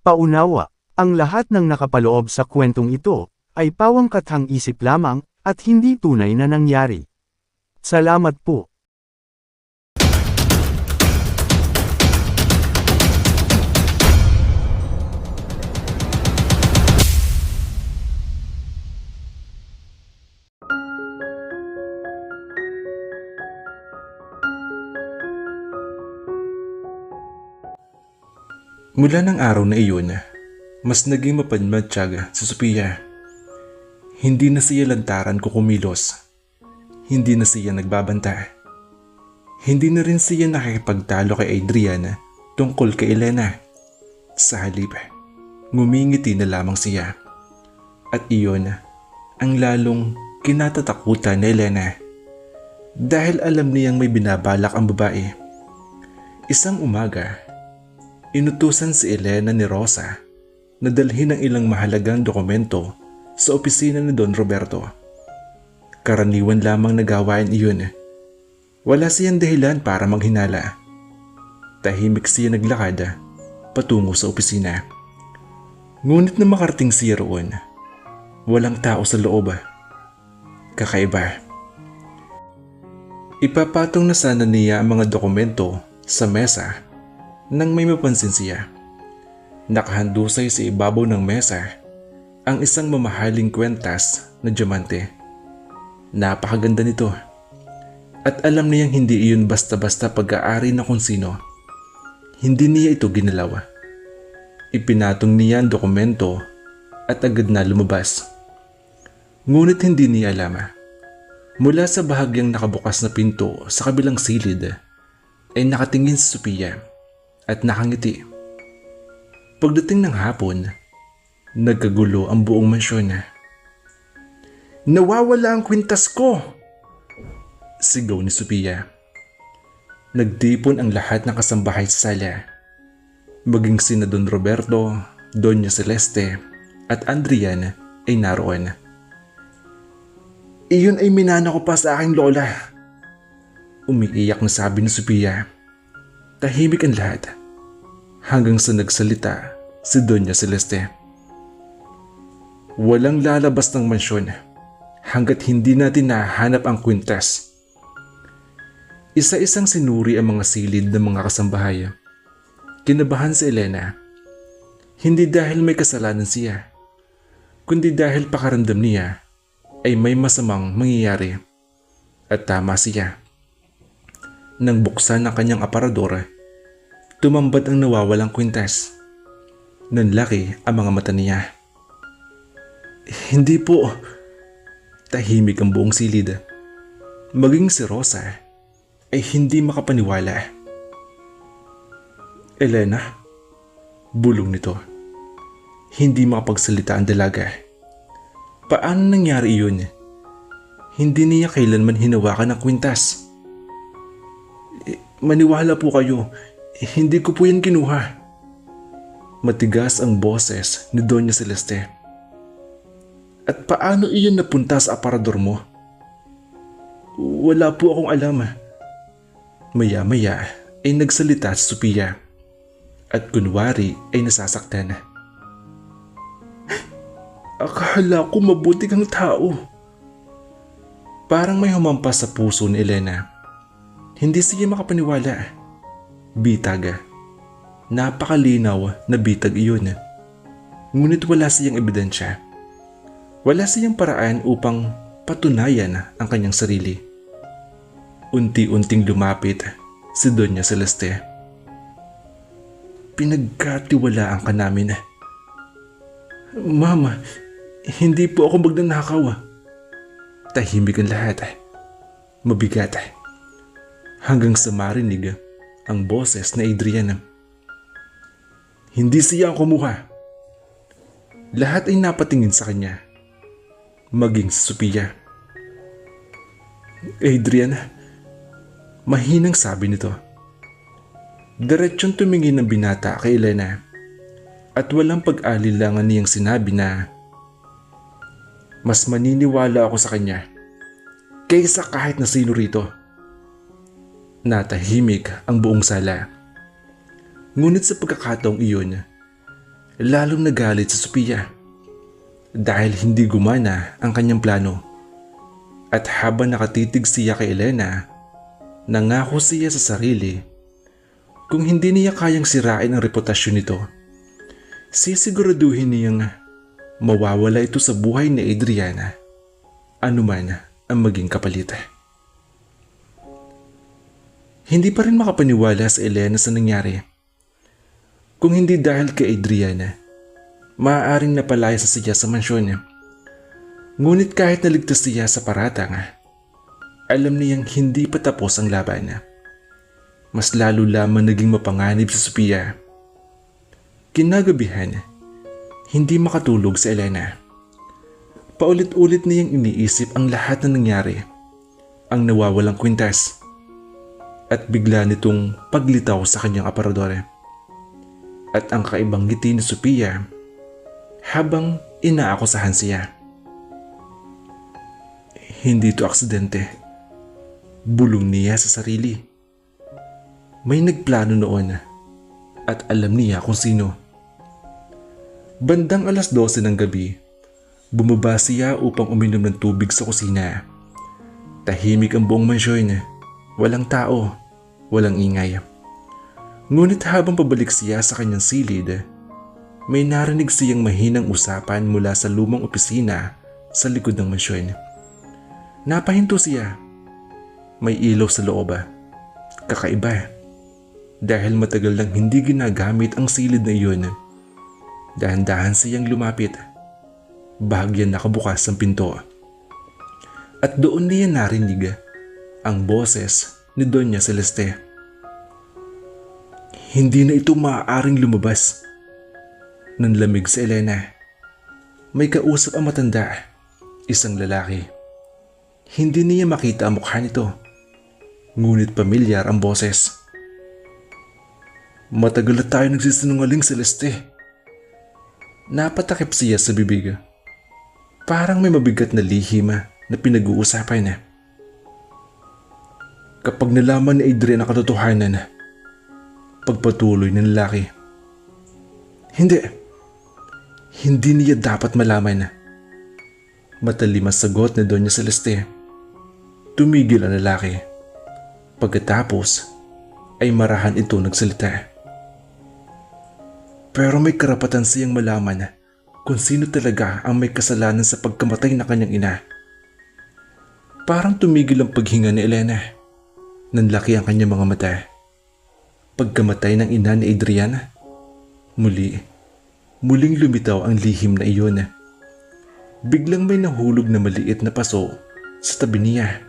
Paunawa, ang lahat ng nakapaloob sa kwentong ito, ay pawangkathang isip lamang, at hindi tunay na nangyari. Salamat po. Mula ng araw na iyon, mas naging mapanmatsyag si Sophia. Hindi na siya lantaran ko kumilos. Hindi na siya nagbabanta. Hindi na rin siya nakikipagtalo kay Adrian tungkol kay Elena. Sa halip, ngumingiti na lamang siya. At iyon ang lalong kinatatakutan ni Elena. Dahil alam niyang may binabalak ang babae. Isang umaga, inutusan si Elena ni Rosa na dalhin ang ilang mahalagang dokumento sa opisina ni Don Roberto. Karaniwan lamang na gawain iyon. Wala siyang dahilan para maghinala. Tahimik siya naglakad patungo sa opisina. Ngunit na makarating siya roon, walang tao sa loob. Kakaiba. Ipapatong na sana niya ang mga dokumento sa mesa nang may mapansin siya. Nakahandusay sa ibabaw ng mesa ang isang mamahaling kwentas na diamante. Napakaganda nito. At alam niyang hindi iyon basta-basta pag-aari na kung sino. Hindi niya ito ginalaw. Ipinatong niya ang dokumento at agad na lumabas. Ngunit hindi niya alam. Mula sa bahagyang nakabukas na pinto sa kabilang silid ay nakatingin si Sophia at nakangiti. Pagdating ng hapon, nagkagulo ang buong mansyon. "Nawawala ang kwintas ko!" sigaw ni Sophia. Nagtipon ang lahat ng kasambahay sa sala. Maging sina Don Roberto, Doña Celeste at Adrian ay naroon. "Iyon ay minana ko pa sa aking lola," umiiyak na sabi ni Sophia. Tahimik ang lahat hanggang sa nagsalita si Doña Celeste. "Walang lalabas ng mansyon hanggat hindi natin nahanap ang kwintas." Isa-isang sinuri ang mga silid ng mga kasambahay. Kinabahan si Elena. Hindi dahil may kasalanan siya, kundi dahil pakaramdam niya ay may masamang mangyayari. At tama siya. Nang buksan ang kanyang aparador, tumambad ang nawawalang kwintas. Nanlaki ang mga mata niya. "Hindi po." Tahimik ang buong silid. Maging si Rosa ay hindi makapaniwala. "Elena?" bulong nito. Hindi makapagsalita ang dalaga. Paano nangyari iyon? Hindi niya kailanman hinawakan ang kwintas. "Maniwala po kayo, hindi ko po yan kinuha." Matigas ang boses ni Doña Celeste. "At paano iyon napunta sa aparador mo?" "Wala po akong alam." Maya-maya ay nagsalita si Sophia at kunwari ay nasasaktan. "Akala ko mabuti kang tao." Parang may humampas sa puso ni Elena. Hindi siya makapaniwala. Bitag. Napakalinaw na bitag iyon. Ngunit wala siyang ebidensya. Wala siyang paraan upang patunayan ang kanyang sarili. Unti-unting lumapit si Doña Celeste. "Pinagkatiwalaan ka namin." "Mama, hindi po ako magnanakaw." Tahimik ang lahat. Mabigat. Hanggang sa marinig ang boses ni Adrian. Hindi siya ang kumuha. Lahat ay napatingin sa kanya. Maging si Sophia. "Adrian," mahinang sabi nito. Diretsyon tumingin ng binata kay Elena at walang pag-alilangan niyang sinabi na, "Mas maniniwala ako sa kanya kaysa kahit na sino rito." Natahimik ang buong sala. Ngunit sa pagkakataong iyon lalong nagalit si Sophia dahil hindi gumana ang kanyang plano. At habang nakatitig siya kay Elena, nangako siya sa sarili kung hindi niya kayang sirain ang reputasyon nito, sisiguraduhin niyang mawawala ito sa buhay ni Adriana, anuman ang maging kapalit. Hindi pa rin makapaniwala si Elena sa nangyari. Kung hindi dahil kay Adriana, maaaring napalayas na siya sa mansyon. Ngunit kahit naligtas siya sa paratang, alam niyang hindi pa tapos ang laban. Mas lalo lamang naging mapanganib si Sophia. Kinagabihan, hindi makatulog si Elena. Paulit-ulit niyang iniisip ang lahat na nangyari, ang nawawalang kwintas, at bigla nitong paglitaw sa kanyang aparador. At ang kaibang ngiti ni Sophia habang inaakusahan siya. Hindi ito aksidente. Bulong niya sa sarili. May nagplano noon at alam niya kung sino. Bandang 12:00 ng gabi, bumaba siya upang uminom ng tubig sa kusina. Tahimik ang buong mansyon. Walang tao, walang ingay. Ngunit habang pabalik siya sa kanyang silid, may narinig siyang mahinang usapan mula sa lumang opisina sa likod ng mansyon. Napahinto siya. May ilaw sa loob. Kakaiba. Dahil matagal nang hindi ginagamit ang silid na iyon. Dahan-dahan siyang lumapit. Bahagyan nakabukas ang pinto. At doon niya narinig ang boses ni Doña Celeste. Hindi na ito maaaring lumabas. Nanlamig si Elena. May kausap ang matanda, isang lalaki. Hindi niya makita ang mukha nito, ngunit pamilyar ang boses. Matagal na tayo nagsisinungaling, Celeste. Napatakip siya sa bibig. Parang may mabigat na lihim na pinag-uusapan. Kapag nalaman ni Adrian ang katotohanan, pagpatuloy ng lalaki. Hindi niya dapat malaman. Matalim ang sagot ni Doña Celeste. Tumigil ang lalaki. Pagkatapos ay marahan ito nagsalita. Pero may karapatan siyang malaman kung sino talaga ang may kasalanan sa pagkamatay na kanyang ina. Parang tumigil ang paghinga ni Elena. Nanlaki ang kanyang mga mata. Pagkamatay ng ina ni Adrian, muling lumitaw ang lihim na iyon. Biglang may nahulog na maliit na paso sa tabi niya.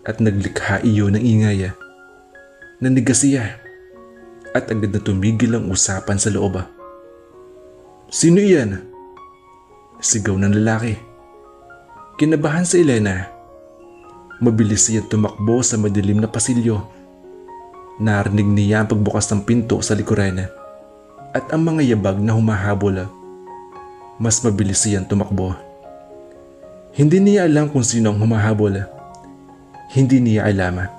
At naglikha iyon ng ingay. Nanigas siya. At agad na tumigil ang usapan sa loob. Sino iyan? Sigaw ng lalaki. Kinabahan si Elena. Mabilis siya tumakbo sa madilim na pasilyo. Narinig niya ang pagbukas ng pinto sa likuran at ang mga yabag na humahabol. Mas mabilis siyang tumakbo. Hindi niya alam kung sino ang humahabol. Hindi niya alam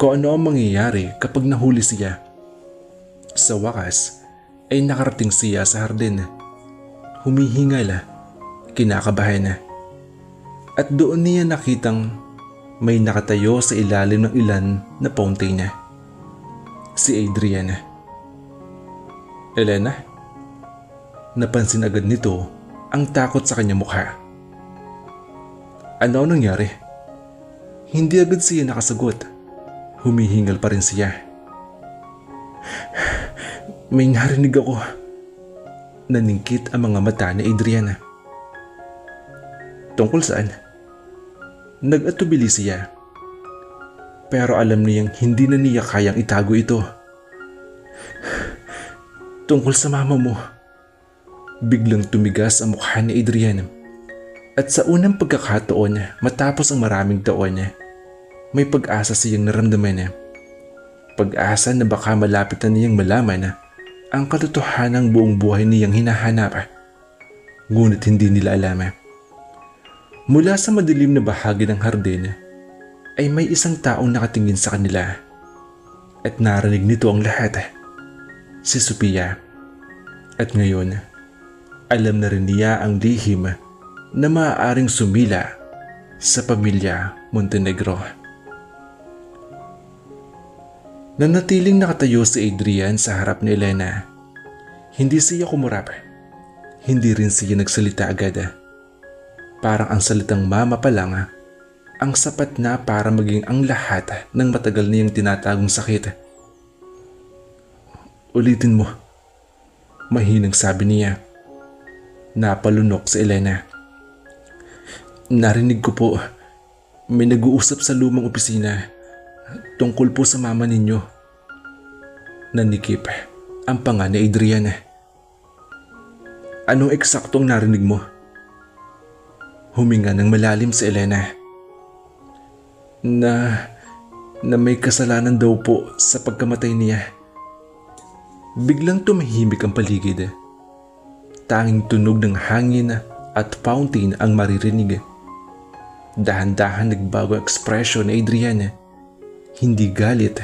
kung ano ang mangyayari kapag nahuli siya. Sa wakas ay nakarating siya sa hardin. Humihingal, kinakabahan. At doon niya nakitang may nakatayo sa ilalim ng ilan na fountain. Si Adrian. Elena? Napansin agad nito ang takot sa kanyang mukha. Ano nangyari? Hindi agad siya nakasagot. Humihingal pa rin siya. May narinig ako. Naningkit ang mga mata ni Adriana. Tungkol saan? Nag-atubili siya. Pero alam niyang hindi na niya kayang itago ito. Tungkol sa mama mo. Biglang tumigas ang mukha ni Adriana. At sa unang pagkakataon matapos ang maraming taon, may pag-asa siyang naramdaman. Pag-asa na baka malapit na niyang malaman ang katotohanang buong buhay niyang hinahanap. Ngunit hindi nila alam. Mula sa madilim na bahagi ng hardin ay may isang taong nakatingin sa kanila. At narinig nito ang lahat. Si Sophia. At ngayon, alam na rin niya ang lihim na maaaring sumila sa pamilya Montenegro. Nanatiling nakatayo si Adrian sa harap ni Elena. Hindi siya kumurap. Hindi rin siya nagsalita agad. Parang ang salitang mama pa lang ang sapat na para maging ang lahat ng matagal niyang tinatagong sakit. Ulitin mo. Mahinang sabi niya. Napalunok si Elena. Narinig ko po. May nag-uusap sa lumang opisina tungkol po sa mama ninyo. Nanikip ang panga ni Adrian. Anong eksaktong narinig mo? Huminga ng malalim si Elena. Na may kasalanan daw po sa pagkamatay niya. Biglang tumahimik ang paligid. Tanging tunog ng hangin at fountain ang maririnig. Dahan-dahan nagbago ang ekspresyon ni Adrian. Hindi galit,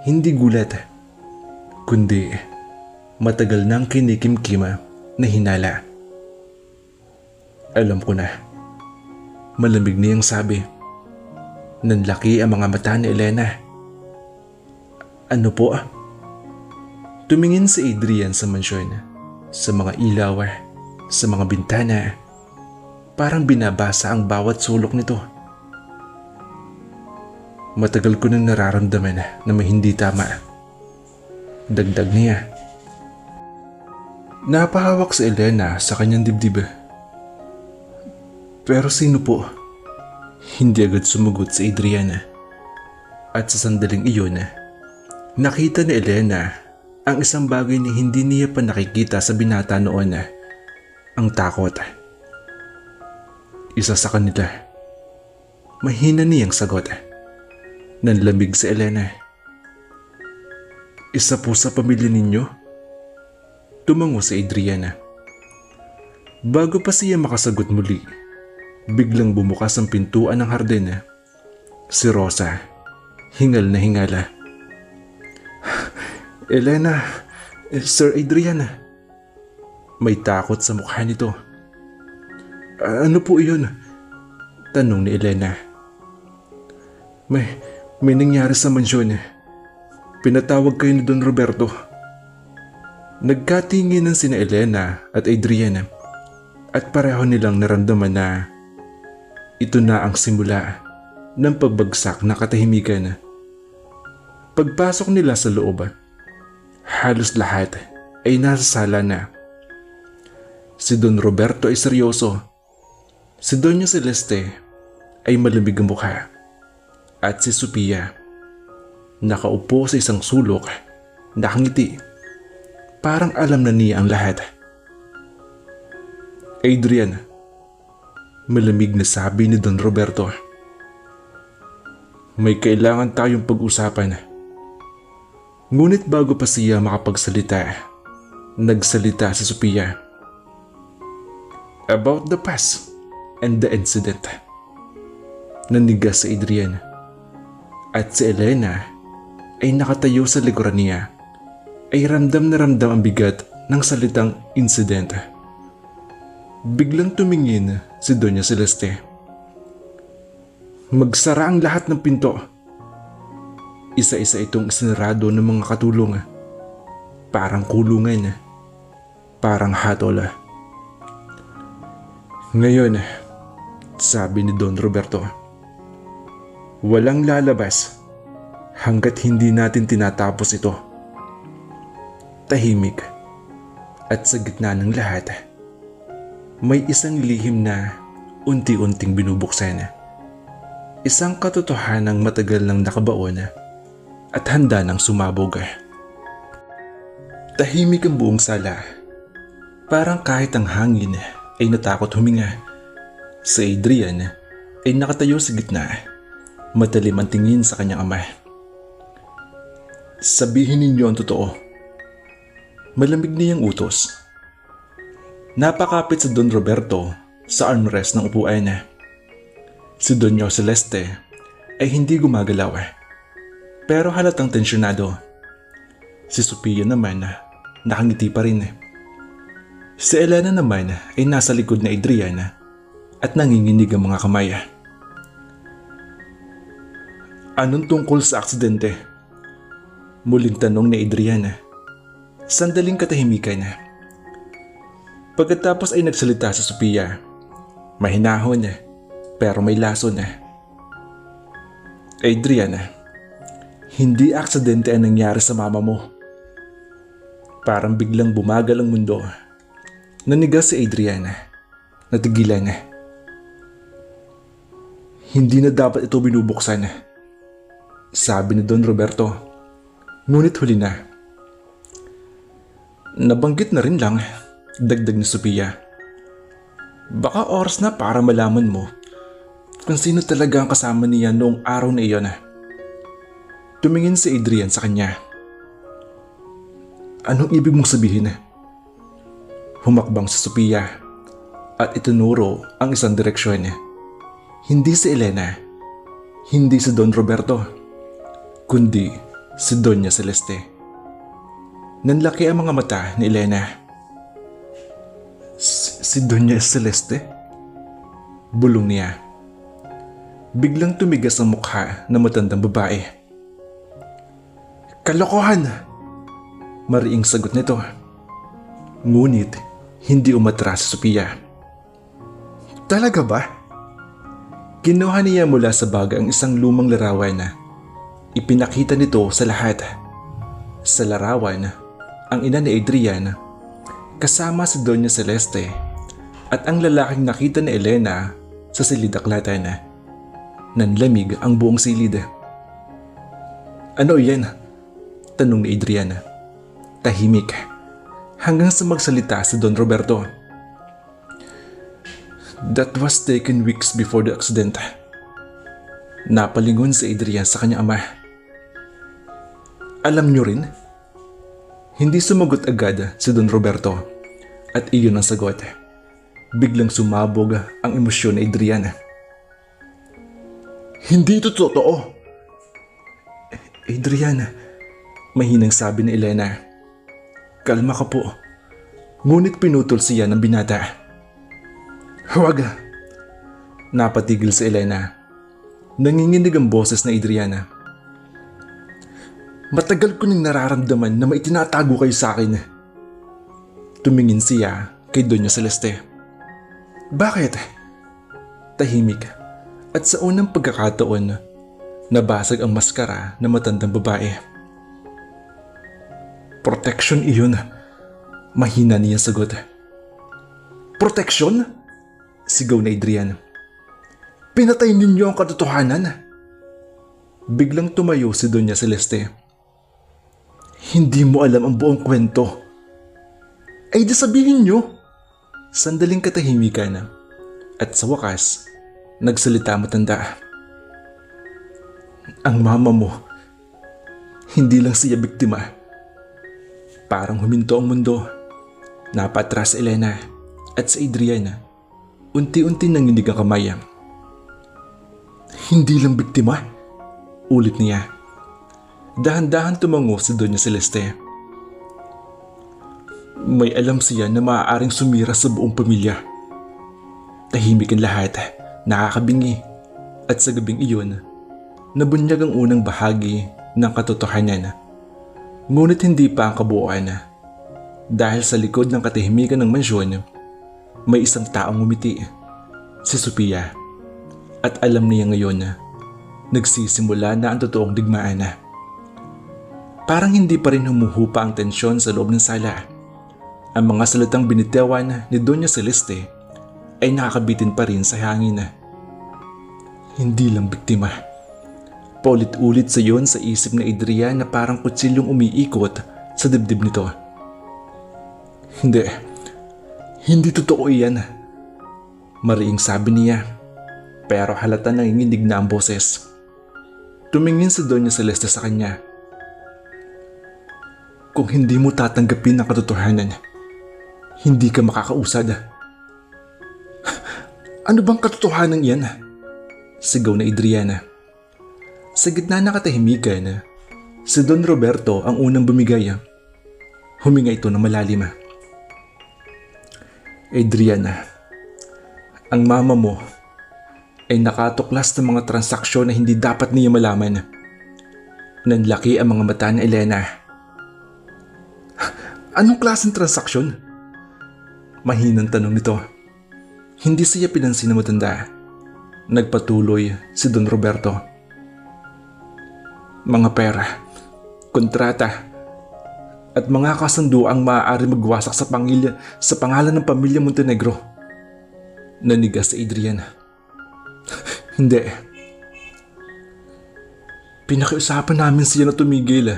hindi gulat, kundi matagal nang kinikimkim na hinala. Alam ko na. Malamig niyang sabi. Nanlaki ang mga mata ni Elena. Ano po? Tumingin si Adrian sa mansyon, sa mga ilaw, sa mga bintana. Parang binabasa ang bawat sulok nito. Matagal ko nang nararamdaman na may hindi tama. Dagdag niya. Napahawak si Elena sa kanyang dibdib. Pero sino po? Hindi agad sumagot si Adrian. At sa sandaling iyon, nakita ni Elena ang isang bagay na hindi niya pa nakikita sa binata noon. Ang takot. Isa sa kanila. Mahina niyang sagot. Nanlamig si Elena. Isa po sa pamilya ninyo? Tumango si Adriana. Bago pa siya makasagot muli, biglang bumukas ang pintuan ng hardin. Si Rosa, hingal na hingala. Elena, Sir Adrian. May takot sa mukha nito. Ano po iyon? Tanong ni Elena. May nangyari sa mansyon. Pinatawag kayo ni Don Roberto. Nagkatinginan sina Elena at Adriana at pareho nilang naramdaman na ito na ang simula ng pagbagsak na katahimikan. Pagpasok nila sa loob, halos lahat ay nasa sala na. Si Don Roberto ay seryoso. Si Doña Celeste ay malamig ang mukha. At si Sophia, nakaupo sa isang sulok, nakangiti. Parang alam na niya ang lahat. Adrian, malamig na sabi ni Don Roberto. May kailangan tayong pag-usapan. Ngunit bago pa siya makapagsalita, nagsalita si Sophia. About the past and the incident. Nanigas si Adrian. At si Elena ay nakatayo sa likuran niya. Ay ramdam na ramdam ang bigat ng salitang incident. Biglang tumingin si Doña Celeste. Magsara ang lahat ng pinto. Isa-isa itong isinarado ng mga katulong. Parang kulungan. Parang hatol. Ngayon, sabi ni Don Roberto, walang lalabas hanggat hindi natin tinatapos ito. Tahimik. At sa gitna ng lahat, may isang lihim na unti-unting binubuksan. Isang katotohanang matagal nang nakabaon at handa nang sumabog. Tahimik ang buong sala. Parang kahit ang hangin ay natakot huminga. Si Adrian ay nakatayo sa gitna. Matalim ang tingin sa kanyang ama. Sabihin ninyo ang totoo. Malamig niyang utos. Napakapit si Don Roberto sa armrest ng upuan. Si Doña Celeste ay hindi gumagalaw. Pero halatang tensyonado. Si Sophia naman nakangiti pa rin. Si Elena naman ay nasa likod na Adrian at nanginginig ang mga kamay. Anong tungkol sa aksidente? Muling tanong ni Adrian. Sandaling katahimikan. Pagkatapos ay nagsalita si Sophia. Mahinahon pero may lason. Adrian, hindi aksidente ang nangyari sa mama mo. Parang biglang bumagal ang mundo. Nanigas si Adrian. Natigilan. Hindi na dapat ito binubuksan, sabi ni Don Roberto. Ngunit huli na. Nabanggit na rin lang, dagdag ni Sophia. Baka oras na para malaman mo kung sino talaga ang kasama niya noong araw na iyon. Tumingin si Adrian sa kanya. Anong ibig mong sabihin? Humakbang si Sophia at itinuro ang isang direksyon. Hindi si Elena, hindi si Don Roberto, kundi si Doña Celeste. Nanlaki ang mga mata ni Elena. Si Doña Celeste? Bulong niya. Biglang tumigas ang mukha ng matandang babae. Kalokohan! Mariing sagot nito. Ngunit hindi umatras si Sophia. Talaga ba? Kinuha niya mula sa bag ang isang lumang larawan na ipinakita nito sa lahat. Sa larawan, ang ina ni Adrian kasama si Doña Celeste at ang lalaking nakita ni Elena sa silid-aklatan. Nanlamig ang buong silid. Ano yan? Tanong ni Adrian. Tahimik hanggang sa magsalita si Don Roberto. That was taken weeks before the accident. Napalingon si Adrian sa kanyang ama. Alam niyo rin? Hindi sumagot agad si Don Roberto at iyon ang sagot. Biglang sumabog ang emosyon ni Adrian. Hindi ito totoo. Adrian, mahinang sabi ni Elena. Kalma ka po. Ngunit pinutol siya ng binata. Huwag! Napatigil si Elena. Nanginginig ang boses na Adriana. Matagal ko nang nararamdaman na may tinatago kayo sa akin. Tumingin siya kay Doña Celeste. Bakit? Tahimik at sa unang pagkakataon, nabasag ang maskara ng matandang babae. Protection iyon. Mahina niya sagot. Protection? Sigaw na Adrian. Pinatay ninyo ang katotohanan. Biglang tumayo si Doña Celeste. Hindi mo alam ang buong kwento. Ay di sabihin nyo. Sandaling katahimikan at sa wakas, nagsalita matanda. Ang mama mo, hindi lang siya biktima. Parang huminto ang mundo. Napatras si Elena at si Adrian. Unti-unti nanginig ang kamay. Hindi lang biktima? Ulit niya. Dahan-dahan tumango si Doña Celeste. May alam siya na maaaring sumira sa buong pamilya. Tahimik ang lahat, nakakabingi. At sa gabing iyon, nabunyag ang unang bahagi ng katotohanan. Ngunit hindi pa ang kabuuan. Dahil sa likod ng katahimikan ng mansyon, may isang taong ngumiti, si Sophia. At alam niya ngayon na nagsisimula na ang totoong digmaan. Parang hindi pa rin humuhupa ang tensyon sa loob ng sala. Ang mga salitang binitawan ni Doña Celeste ay nakakabitin pa rin sa hangin. Hindi lang biktima. Paulit-ulit sa yon sa isip ni Adrian na parang kutsilyong umiikot sa dibdib nito. Hindi totoo iyan. Mariing sabi niya, pero halata nanginginig na ang boses. Tumingin si Doña Celeste sa kanya. Kung hindi mo tatanggapin ang katotohanan, hindi ka makakausad. Ano bang katotohanan yan? Sigaw na Adriana. Sa gitna ng katahimikan, si Don Roberto ang unang bumigay. Huminga ito ng malalim. Adriana, ang mama mo ay nakatuklas ng mga transaksyon na hindi dapat niya malaman. Nanlaki ang mga mata ni Elena. Anong klaseng transaksyon? Mahinang tanong nito. Hindi siya pinansin na matanda. Nagpatuloy si Don Roberto. Mga pera, kontrata, at mga kasunduang maaari magwasak sa pangalan ng pamilya Montenegro. Nanigas si Adrian. Hindi. Pinakiusapan namin siya na tumigil,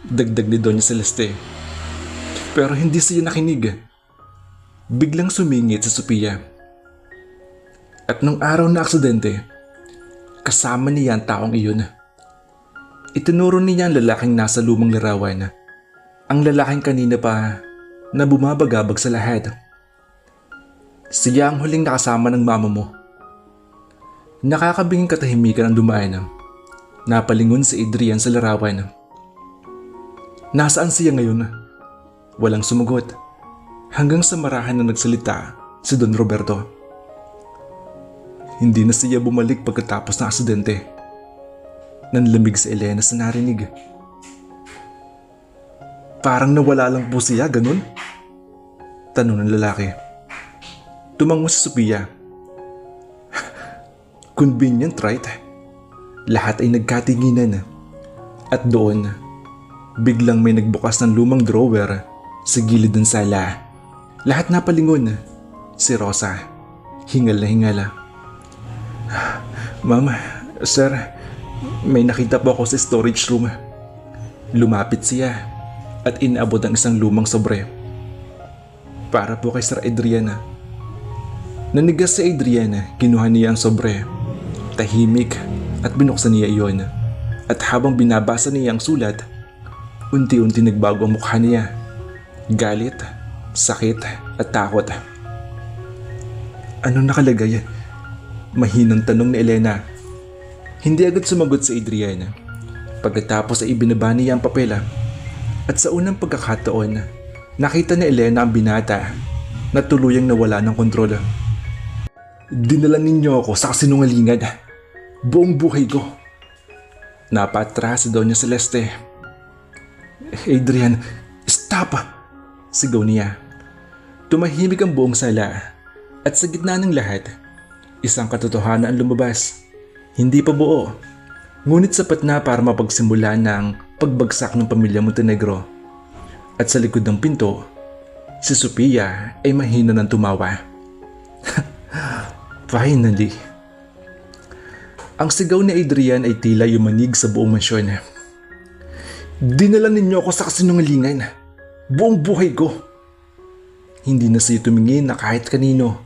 dagdag ni Doña Celeste. Pero hindi siya nakinig. Biglang sumingit si Sophia. At nung araw na aksidente, kasama niya ang taong iyon. Itinuro niya ang lalaking nasa lumang larawan. Ang lalaking kanina pa na bumabagabag sa lahat. Siya ang huling nakasama ng mama mo. Nakakabinging katahimikan ang dumaan. Napalingon si Adrian sa larawan. Nasaan siya ngayon? Walang sumagot. Hanggang sa marahan na nagsalita si Don Roberto. Hindi na siya bumalik pagkatapos ng aksidente. Nanlamig si Elena sa narinig. Parang nawala lang po siya, ganun? Tanong ng lalaki. Tumango si Sophia. Convenient, right? Lahat ay nagkatinginan. At doon, biglang may nagbukas ng lumang drawer sa gilid ng sala. Lahat napalingon. Si Rosa, hingal na hingal. Mama, sir, may nakita po ako sa storage room. Lumapit siya at inaabot ang isang lumang sobre. Para po kay Sir Adriana. Nanigas si Adriana, kinuha niya ang sobre. Tahimik at binuksan niya iyon. At habang binabasa niya ang sulat, unti-unti nagbago ang mukha niya. Galit, sakit at takot. Anong nakalagay? Mahinang tanong ni Elena. Hindi agad sumagot si Adriana. Pagkatapos ay ibinaba niya ang papel. At sa unang pagkakataon, nakita ni Elena ang binata na tuluyang nawala ng kontrol. Dinala ninyo ako sa kasinungalingan. Buong buhay ko. Napatras si Doña Celeste. Adrian, stop! Sigaw niya. Tumahimik ang buong sala at sa gitna ng lahat, isang katotohanan ang lumabas. Hindi pa buo, ngunit sapat na para mapagsimulan ng pagbagsak ng pamilya Montenegro. At sa likod ng pinto, si Sophia ay mahina ng tumawa. Finally. Ang sigaw ni Adrian ay tila yumanig sa buong mansyon. Dinala ninyo ako sa kasinungalingan. Buong buhay ko. Hindi na siya tumingin na kahit kanino.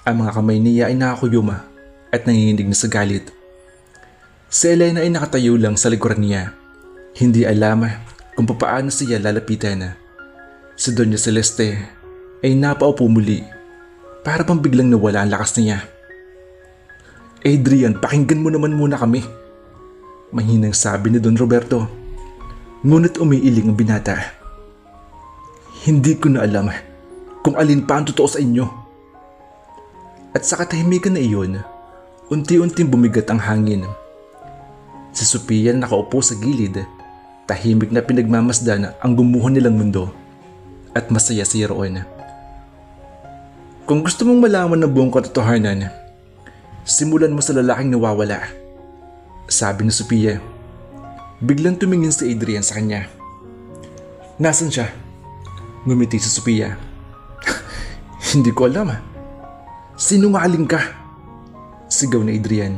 Ang mga kamay niya ay nakakuyuma at nanginginig na sa galit. Si Elena ay nakatayo lang sa likuran niya. Hindi alam kung paano siya lalapitan. Si Doña Celeste ay napaupo muli para bang biglang nawala ang lakas niya. Adrian, pakinggan mo naman muna kami. Mahinang sabi ni Don Roberto. Ngunit umiiling ang binata. Hindi ko na alam kung alin pa ang totoo sa inyo. At sa katahimikan na iyon, unti-unting bumigat ang hangin. Si Sophia nakaupo sa gilid, tahimik na pinagmamasdan ang gumuho nilang mundo at masaya siya roon. Kung gusto mong malaman ng buong katotohanan, simulan mo sa lalaking nawawala, sabi ni Sophia. Biglang tumingin si Adrian sa kanya. Nasaan siya? Ngumiti si Sophia. Hindi ko alam. Sinungaling ka? Sigaw ni Adrian.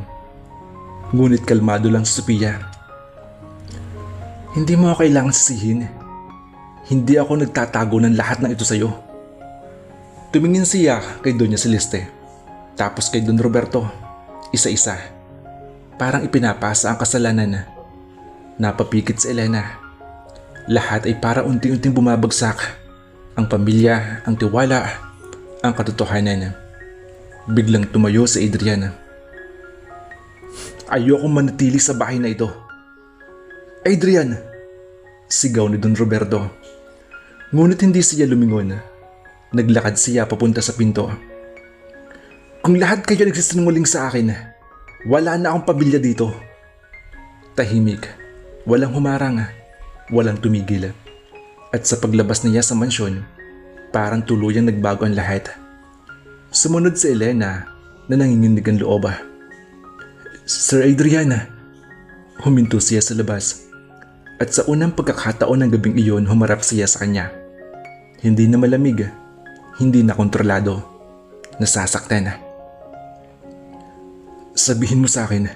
Ngunit kalmado lang si Sophia. Hindi mo ako kailangan sisihin. Hindi ako nagtatago ng lahat ng ito sa'yo. Tumingin siya kay Doña Celeste, tapos kay Don Roberto, isa-isa. Parang ipinapasa ang kasalanan. Napapikit si Elena. Lahat ay para unti-unting bumabagsak. Ang pamilya, ang tiwala, ang katotohanan. Biglang tumayo si Adriana. Ayokong manatili sa bahay na ito. Adrian! Sigaw ni Don Roberto. Ngunit hindi siya lumingon. Naglakad siya papunta sa pinto. Kung lahat kayo nagsisinungaling sa akin, wala na akong pamilya dito. Tahimik, walang humarang, walang tumigil. At sa paglabas niya sa mansyon, parang tuluyang nagbago ang lahat. Sumunod si Elena na nanginginig ang loob. Sir Adrian, huminto siya sa labas. At sa unang pagkakataon ng gabing iyon, humarap siya sa kanya. Hindi na malamig, hindi na kontrolado, nasasaktan. Sabihin mo sa akin,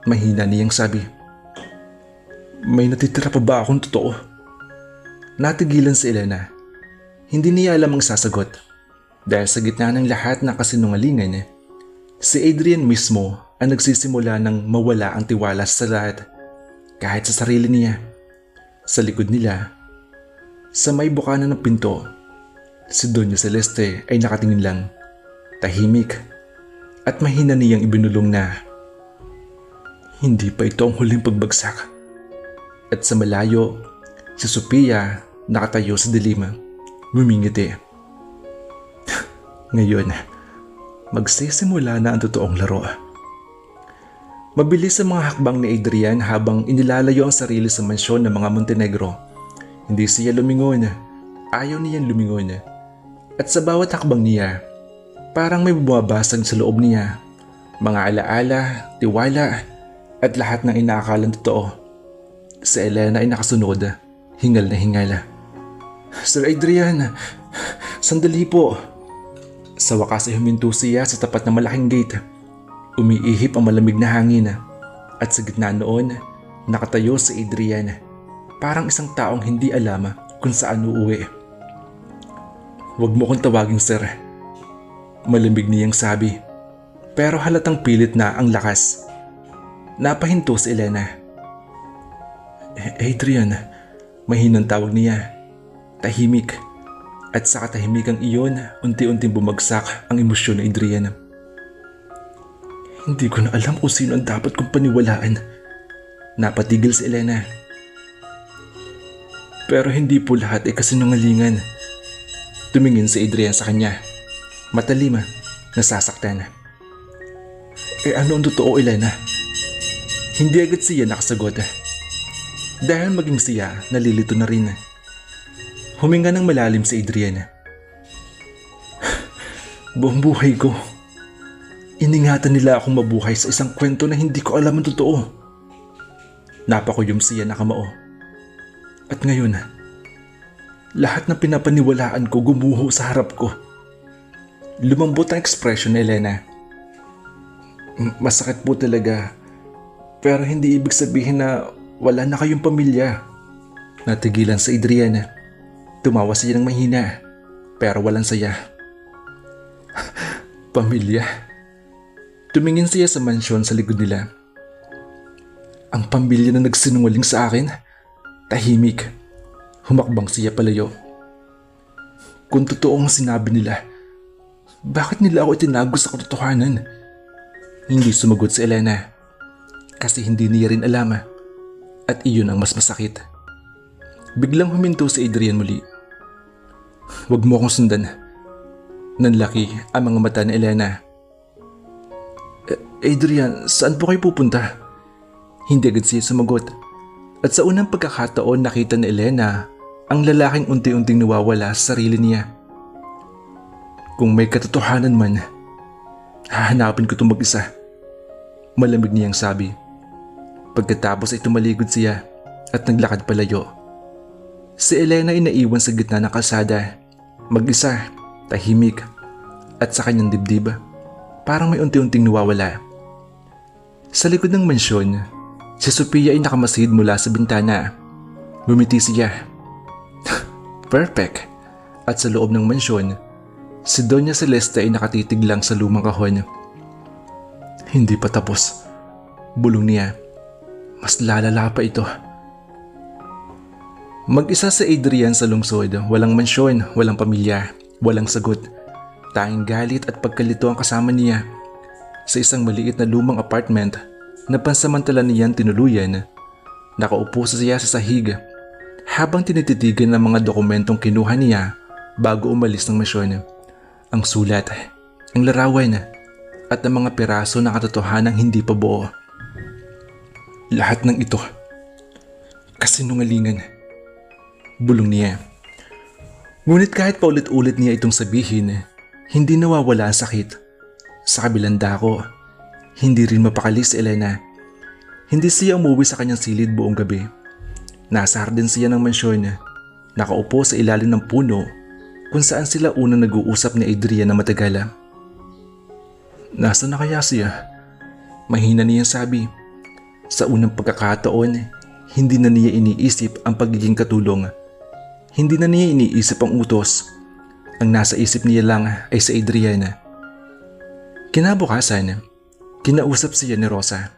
mahina niyang sabi. May natitira pa ba akong totoo? Natigilan si Elena. Hindi niya alam ang sasagot. Dahil sa gitna ng lahat ng kasinungalingan, si Adrian mismo ang nagsisimula ng mawala ang tiwala sa lahat. Kahit sa sarili niya. Sa likod nila, sa may bukana ng pinto, si Doña Celeste ay nakatingin lang, tahimik, at mahina niyang ibinulong na hindi pa ito ang huling pagbagsak. At sa malayo, si Sophia nakatayo sa dilim, ngumingiti. Ngayon, magsisimula na ang totoong laro. Mabilis ang mga hakbang ni Adrian habang inilalayo ang sarili sa mansyon ng mga Montenegro. Hindi siya lumingon, ayaw niyang lumingon. At sa bawat hakbang niya, parang may bumabasag sa loob niya. Mga alaala, tiwala, at lahat ng inaakalang totoo. Si Elena ay nakasunod, hingal na hingal. Sir Adrian, sandali po. Sa wakas ay huminto siya sa tapat ng malaking gate. Umiihip ang malamig na hangin at sa gitna noon, nakatayo si Adrian. Parang isang taong hindi alam kung saan uuwi. Huwag mo kong tawagin sir. Malamig niyang sabi. Pero halatang pilit na ang lakas. Napahinto si Elena. Adrian, mahinang tawag niya. Tahimik. At sa katahimikang iyon, unti-unting bumagsak ang emosyon ni Adrian. Hindi ko na alam kung sino ang dapat kong paniwalaan. Napatigil si Elena. Pero hindi po lahat ay kasinungalingan. Tumingin si Adrian sa kanya. Matalim, nasasaktan. Ano ang totoo, Elena? Hindi agad siya nakasagot. Dahil maging siya, nalilito na rin. Huminga ng malalim si Adrian. Buong buhay ko, iningatan nila akong mabuhay sa isang kwento na hindi ko alam ang totoo. Napakuyom siya nakamao. At ngayon, lahat ng pinapaniwalaan ko gumuho sa harap ko. Lumambot ang ekspresyon ni Elena. Masakit po talaga, pero hindi ibig sabihin na wala na kayong pamilya. Natigilan si Adrian. Tumawa siya ng mahina, pero walang saya. Pamilya? Tumingin siya sa mansyon sa likod nila. Ang pamilya na nagsinungaling sa akin? Tahimik. Humakbang siya palayo. Kung totoo ang sinabi nila, bakit nila ako itinago sa katotohanan? Hindi sumagot si Elena. Kasi hindi niya rin alam. At iyon ang mas masakit. Biglang huminto si Adrian muli. Huwag mo akong sundan. Nanlaki ang mga mata ni Elena. Adrian, saan po kayo pupunta? Hindi agad siya sumagot. At sa unang pagkakataon nakita ni Elena ang lalaking unti-unting nawawala sa sarili niya. Kung may katotohanan man, hahanapin ko itong mag-isa. Malamig niyang sabi. Pagkatapos ay tumaligod siya at naglakad palayo. Si Elena ay naiwan sa gitna ng kalsada, mag-isa, tahimik, at sa kanyang dibdib, parang may unti-unting nawawala. Sa likod ng mansyon, si Sophia ay nakamasid mula sa bintana. Ngumiti siya. Perfect! At sa loob ng mansyon, si Doña Celeste ay nakatitig lang sa lumang kahon. Hindi pa tapos. Bulong niya. Mas lalala pa ito. Mag-isa si Adrian sa lungsod, walang mansyon, walang pamilya, walang sagot. Tanging galit at pagkalito ang kasama niya. Sa isang maliit na lumang apartment na pansamantala niyang tinuluyan, nakaupo siya sa sahig habang tinititigan ng mga dokumentong kinuha niya bago umalis ng misyon. Ang sulat, ang larawan, at ang mga piraso ng katotohanang hindi pa buo. Lahat ng ito, kasinungalingan. Bulong niya. Ngunit kahit paulit-ulit niya itong sabihin, hindi nawawala ang sakit. Sa kabilang dako, hindi rin mapakali si Elena. Hindi siya umuwi sa kanyang silid buong gabi. Nasa hardin siya ng mansyon, nakaupo sa ilalim ng puno kung saan sila unang nag-uusap ni Adrian na matagal. Nasaan na kaya siya? Mahina niyang sabi. Sa unang pagkakataon, hindi na niya iniisip ang pagiging katulong. Hindi na niya iniisip ang utos. Ang nasa isip niya lang ay si Adrian. Kinabukasan, kinausap siya ni Rosa.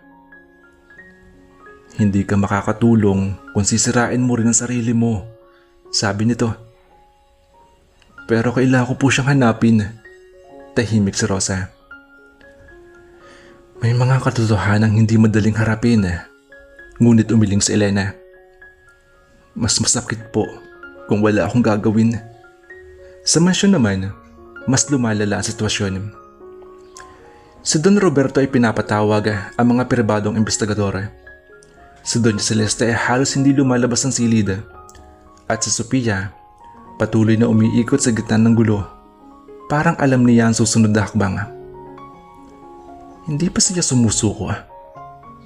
Hindi ka makakatulong kung sisirain mo rin ang sarili mo, sabi nito. Pero kailangan ko po siyang hanapin. Tahimik si Rosa. May mga katotohanang hindi madaling harapin, ngunit umiling si Elena. Mas masakit po kung wala akong gagawin. Sa mansyon naman, mas lumalala ang sitwasyon. Si Don Roberto ay pinapatawag ang mga pribadong investigador. Si Doña Celeste ay halos hindi lumalabas ng silid. At si Sophia, patuloy na umiikot sa gitna ng gulo. Parang alam niya ang susunod na hakbang. Hindi pa siya sumusuko,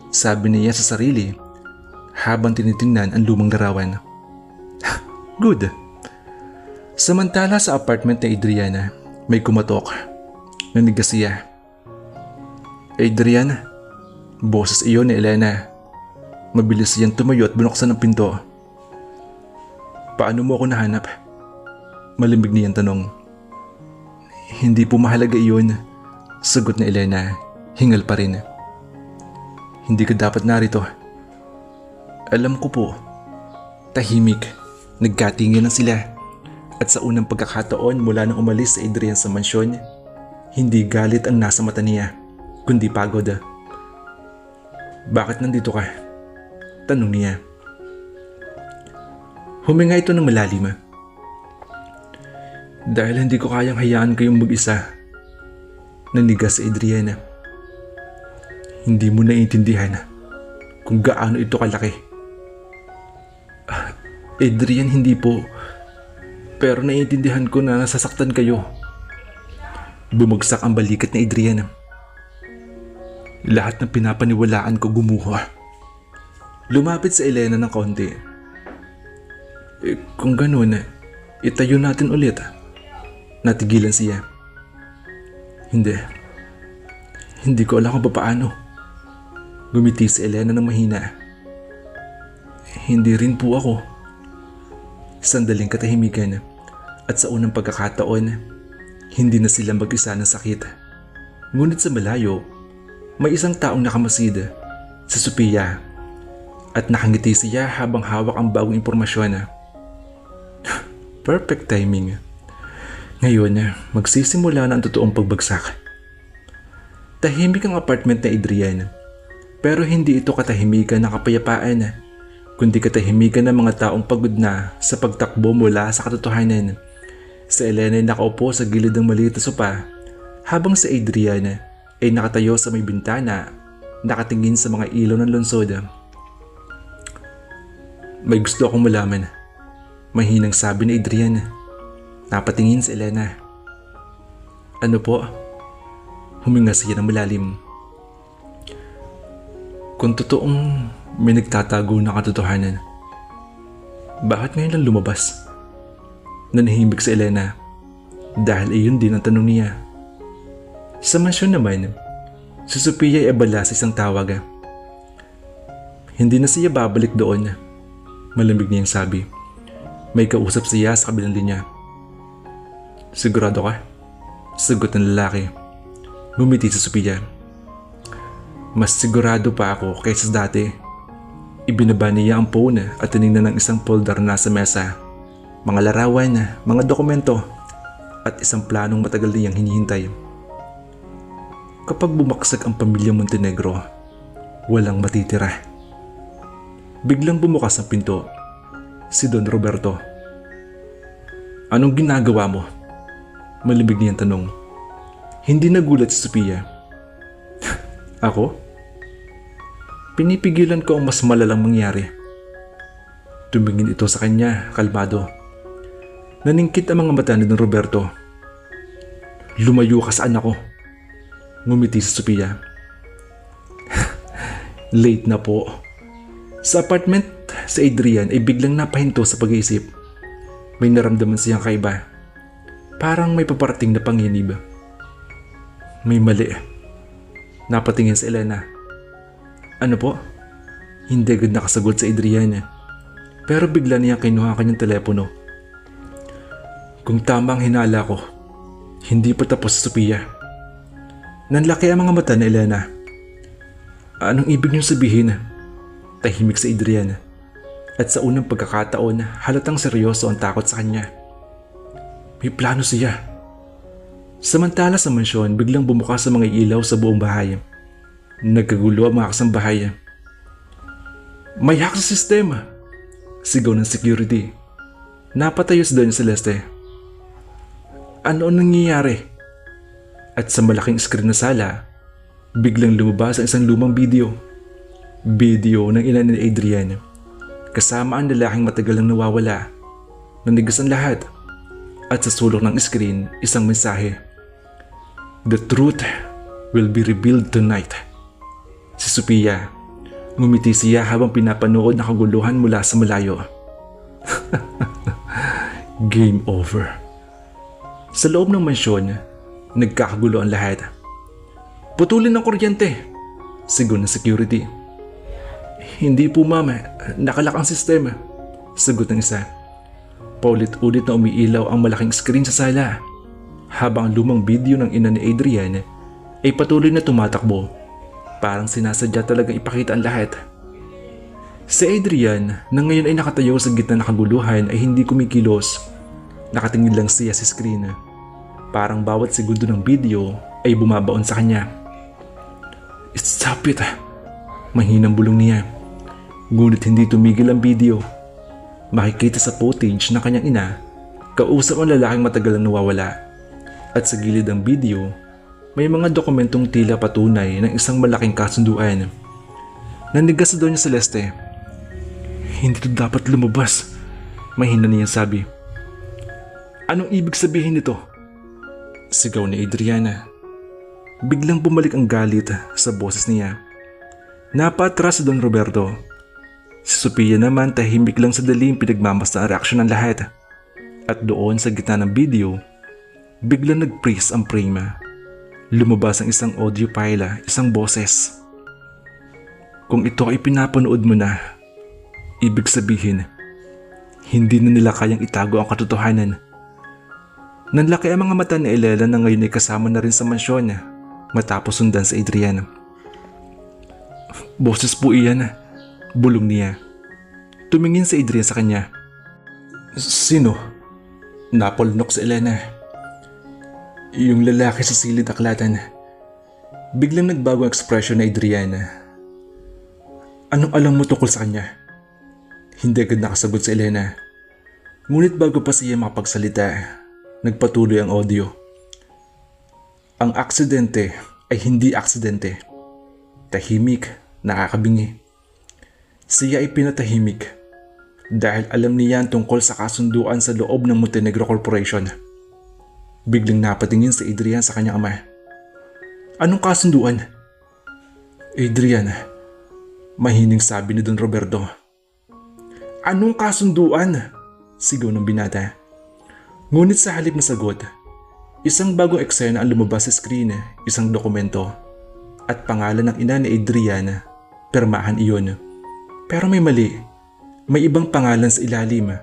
sabi niya sa sarili habang tinitingnan ang lumang larawan. Good. Samantala sa apartment ni Adriana, may kumatok. Nanigas siya. Adrian, boses iyon ni Elena. Mabilis siyang tumayo at binuksan ang pinto. Paano mo ako nahanap? Malimig niyang tanong. Hindi po mahalaga iyon, sagot ni Elena. Hingal pa rin. Hindi ka dapat narito. Alam ko po. Tahimik. Nagkatingin na sila. At sa unang pagkakataon mula nang umalis si Adrian sa mansyon, hindi galit ang nasa mata niya, kundi pagod. Bakit nandito ka? Tanong niya. Huminga ito ng malalim. Dahil hindi ko kayang hayaan kayong mag-isa. Nanigas si Adriana. Hindi mo naiintindihan kung gaano ito kalaki. Adrian, hindi po. Pero naiintindihan ko na nasasaktan kayo. Bumagsak ang balikat ni Adrian. Lahat ng pinapaniwalaan ko gumuha. Lumapit si Elena ng kaunti. Kung ganun, itayo natin ulit. Natigilan siya. Hindi ko alam kung paano. Gumiti si Elena ng mahina. Hindi rin po ako. Sandaling katahimikan at sa unang pagkakataon, hindi na sila mag-isa ng sakit. Ngunit sa malayo, may isang taong nakamasid, si Sophia, at nakangiti siya habang hawak ang bagong impormasyon. Perfect timing. Ngayon, magsisimula na ang totoong pagbagsak. Tahimik ang apartment ni Adrian. Pero hindi ito katahimikan ng kapayapaan, kundi katahimikan ng mga taong pagod na sa pagtakbo mula sa katotohanan. Si Elena ay nakaupo sa gilid ng maliit na sopa, habang si Adrian ay nakatayo sa may bintana, nakatingin sa mga ilaw ng lungsod. May gusto akong malaman, mahinang sabi ni Adrian. Napatingin si Elena. Ano po? Huminga siya ng malalim. Kung totoong may nagtatago na katotohanan, bakit ngayon lang lumabas? Nanahimik si Elena dahil iyon din ang tanong niya. Sa mansyon naman, si Sophia ay abala sa isang tawag. Hindi na siya babalik doon, malamig niyang sabi. May kausap siya sa kabilang linya. Sigurado ka? Sagot ng lalaki. Bumiti si Sophia. Mas sigurado pa ako kaysa dati. Ibinaba niya ang phone at tinignan ng isang folder na sa mesa. Mga larawan, mga dokumento, at isang planong matagal niyang hinihintay. Kapag bumaksak ang pamilya Montenegro, walang matitira. Biglang bumukas ang pinto. Si Don Roberto. Anong ginagawa mo? Malimig niyang tanong. Hindi nagulat si Sophia. Ako? Pinipigilan ko ang mas malalang mangyari. Tumingin ito sa kanya, kalmado. Naningkit ang mga mata ni Don Roberto. Lumayo ka sa anak ko. Ngumiti si Sophia. Late na po. Sa apartment sa Adrian ay biglang napahinto sa pag-iisip. May naramdaman siyang kaiba. Parang may paparating na panginib. May mali. Napatingin si Elena. Ano po? Hindi agad nakasagot sa Adrian. Pero bigla niyang kinuha ang kanyang telepono. Kung tama ang hinala ko, hindi pa tapos si Sophia. Nanlaki ang mga mata ni Elena. Anong ibig niyong sabihin? Tahimik si Adrian. At sa unang pagkakataon, halatang seryoso ang takot sa kanya. May plano siya. Samantala sa mansyon, biglang bumukas ang mga ilaw sa buong bahay. Nagkagulo ang mga kasambahay. May hack sa sistema! Sigaw ng security. Napatayo si Doña Celeste. Ano ang nangyayari? At sa malaking screen na sala, biglang lumabas ang isang lumang video. Video ng ina ni Adrian. Kasama ang lalaking matagal nang nawawala. Nanigas ang lahat. At sa sulok ng screen, isang mensahe. The truth will be revealed tonight. Si Sophia, ngumiti siya habang pinapanood na kaguluhan mula sa malayo. Game over. Sa loob ng mansyon, nagkakagulo ang lahat. Putulin ang kuryente, sigaw ng security. Hindi po mama, nakalak ang sistema, sagot ng isa. Paulit-ulit na umiilaw ang malaking screen sa sala, habang ang lumang video ng ina ni Adrian ay patuloy na tumatakbo. Parang sinasadya talagang ipakita ang lahat. Si Adrian, na ngayon ay nakatayo sa gitna ng kaguluhan, ay hindi kumikilos. Nakatingin lang siya sa screen. Parang bawat segundo ng video ay bumabaon sa kanya. Stop it! Mahinang bulong niya. Ngunit hindi tumigil ang video. Makikita sa footage ng kanyang ina, kausap ang lalaking matagal na nawawala. At sa gilid ng video, may mga dokumentong tila patunay ng isang malaking kasunduan. Nanigas sa Doña Celeste. Hindi ito dapat lumabas, mahina niya sabi. Anong ibig sabihin nito? Sigaw ni Adriana. Biglang bumalik ang galit sa boses niya. Napatras si Don Roberto. Si Sophia naman tahimik lang sa daling pinagmamasta ang reaksyon ng lahat. At doon sa gitna ng video, biglang nag-freeze ang frame. Lumabas ang isang audio file, isang boses. Kung ito ay pinapanood mo na, ibig sabihin, hindi na nila kayang itago ang katotohanan. Nanlaki ang mga mata ni Elena na ngayon ay kasama na rin sa mansyon matapos sundan si Adrian. Boses po iyan, bulong niya. Tumingin si Adrian sa kanya. Sino? Napolnok si Elena. Yung lalaki sa silid aklatan. Biglang nagbago ang ekspresyon ni Adrian. Anong alam mo tungkol sa kanya? Hindi agad nakasagot si Elena. Ngunit bago pa siya makapagsalita, nagpatuloy ang audio. Ang aksidente ay hindi aksidente. Tahimik, nakakabingi. Siya ay pinatahimik dahil alam niya tungkol sa kasunduan sa loob ng Montenegro Corporation. Biglang napatingin si Adrian sa kanyang ama. Anong kasunduan? Adrian, mahining sabi ni Don Roberto. Anong kasunduan? Sigaw ng binata. Ngunit sa halip na sagot, isang bagong eksena ang lumabas sa screen, isang dokumento. At pangalan ng ina ni Adrian, pirmahan iyon. Pero may mali, may ibang pangalan sa ilalim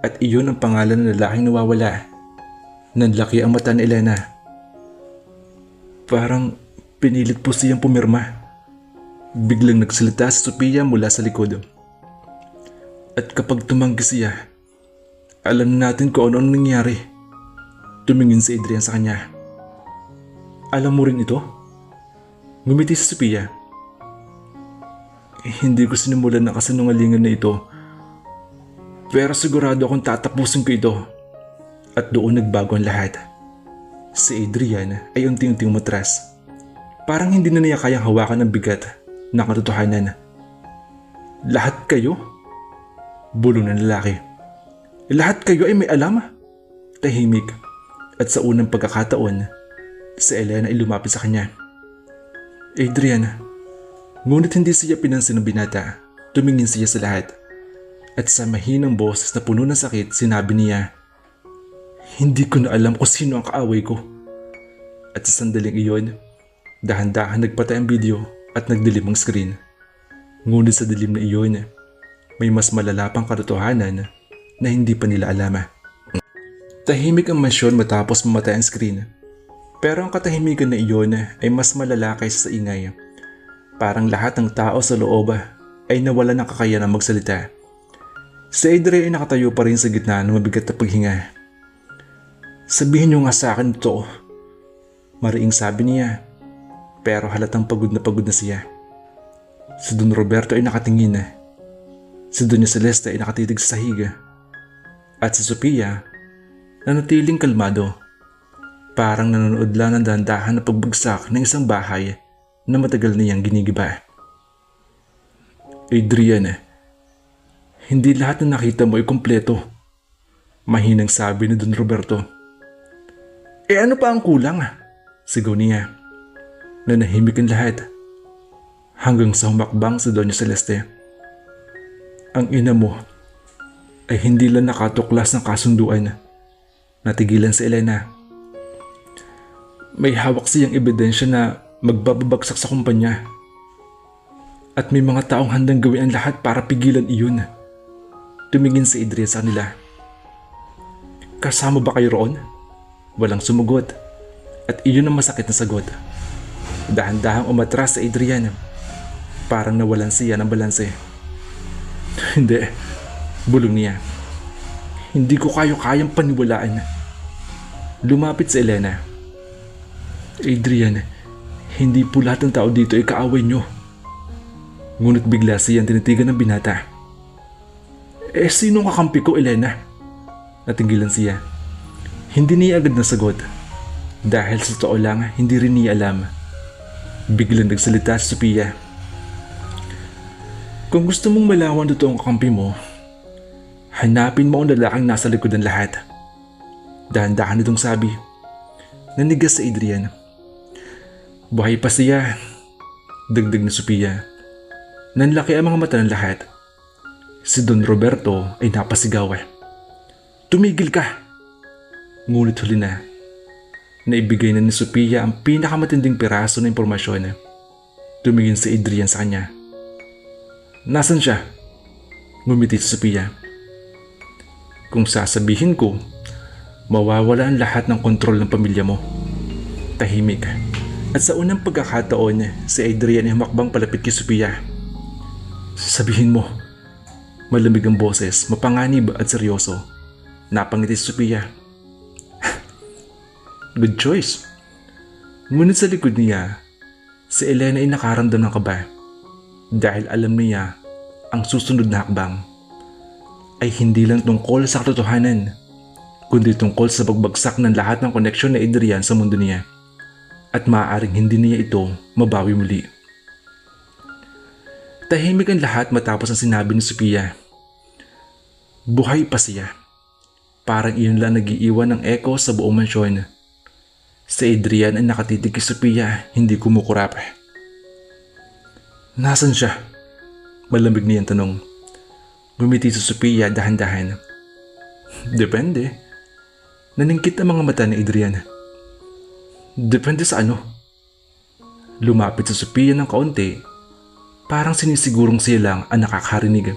at iyon ang pangalan ng lalaking nawawala. Nanlaki ang mata ni Elena. Parang pinilit po siyang pumirma. Biglang nagsalita si Sophia mula sa likod. At kapag tumanggi siya, alam natin kung ano ang nangyari. Tumingin si Adrian sa kanya. Alam mo rin ito? Ngumiti si Sophia. Hindi ko sinimulan ng kasinungalingan na ito. Pero sigurado akong tatapusin ko ito. At doon nagbago ang lahat. Si Adrian ay unti-unting umatras. Parang hindi na niya kayang hawakan ang bigat ng katotohanan. Lahat kayo? Bulong ng lalaki. Lahat kayo ay may alam? Tahimik. At sa unang pagkakataon, si Elena ay lumapit sa kanya. Adrian, ngunit hindi siya pinansin ng binata. Tumingin siya sa lahat. At sa mahinang boses na puno ng sakit, sinabi niya, hindi ko na alam kung sino ang kaaway ko. At sa sandaling iyon, dahan-dahan nagpatay ang video at nagdilim ang screen. Ngunit sa dilim na iyon, may mas malala pang katotohanan na hindi pa nila alam. Tahimik ang mansyon matapos mamatay ang screen. Pero ang katahimikan na iyon ay mas malala kaysa sa ingay. Parang lahat ng tao sa loob ay nawala ng kakayanan magsalita. Si Adrian ay nakatayo pa rin sa gitna ng mabigat na paghinga. Sabihin niyo nga sa akin ito. Mariing sabi niya. Pero halatang pagod na siya. Si Don Roberto ay nakatingin. Si Doña Celeste ay nakatitig sa sahig. At si Sophia, nanatiling kalmado. Parang nanonood lang ng dahan-dahan na pagbagsak ng isang bahay na matagal niyang ginigiba. Adrian, hindi lahat na nakita mo ay kumpleto. Mahinang sabi ni Don Roberto. Ano pa ang kulang? Sigaw niya. Nanahimik ang lahat. Hanggang sa humakbang si Doña Celeste. Ang ina mo ay hindi lang nakatuklas ng kasunduan. Natigilan si Elena. May hawak siyang ebidensya na magbabagsak sa kumpanya. At may mga taong handang gawin ang lahat para pigilan iyon. Tumingin si Adrian sa kanila. Kasama ba kayo roon? Walang sumugot. At iyon ang masakit na sagot. Dahan-dahang umatras si Adrian. Parang nawalan siya ng balanse. Hindi. Bulong niya. Hindi ko kayang paniwalaan. Lumapit si Elena. Adrian, hindi po lahat ng tao dito ay kaaway nyo. Ngunit bigla siyang tinitigan ng binata. Sino ang kakampi ko, Elena? Natinggilan siya. Hindi niya agad nasagot. Dahil sa totoo lang, hindi rin niya alam. Biglang nagsalita si Sophia. Kung gusto mong malawan totoong kakampi mo, hanapin mo ang lalaking nasa likod ng lahat. Dahan-dahan itong sabi. Nanigas si Adrian. Buhay pa siya. Dagdag ni Sophia. Nanlaki ang mga mata ng lahat. Si Don Roberto ay napasigaw. Tumigil ka! Ngunit huli na. Naibigay na ni Sophia ang pinakamatinding piraso ng impormasyon. Tumingin si Adrian sa kanya. Nasaan siya? Ngumiti si Sophia. Kung sasabihin ko, mawawala ang lahat ng kontrol ng pamilya mo. Tahimik. At sa unang pagkakataon, si Adrian ay humakbang palapit kay Sophia. Sabihin mo. Malamig ang boses, mapanganib at seryoso. Napangiti si Sophia. Good choice. Ngunit sa likod niya, si Elena ay nakaramdam ng kaba. Dahil alam niya, ang susunod na hakbang ay hindi lang tungkol sa katotohanan, kundi tungkol sa pagbagsak ng lahat ng koneksyon ni Adrian sa mundo niya. At maaaring hindi niya ito mabawi muli. Tahimik ang lahat matapos ang sinabi ni Sophia. Buhay pa siya. Parang iyon lang nag-iiwan ng echo sa buong mansyon. Si Adrian ay nakatitig kay Sophia, hindi kumukurap. Nasaan siya? Malamig niyang tanong. Gumiti si Sophia dahan-dahan. Depende. Naningkit ang mga mata ni Adrian. Depende sa ano? Lumapit si Sophia ng kaunti, parang sinisigurong siya lang ang nakakarinig.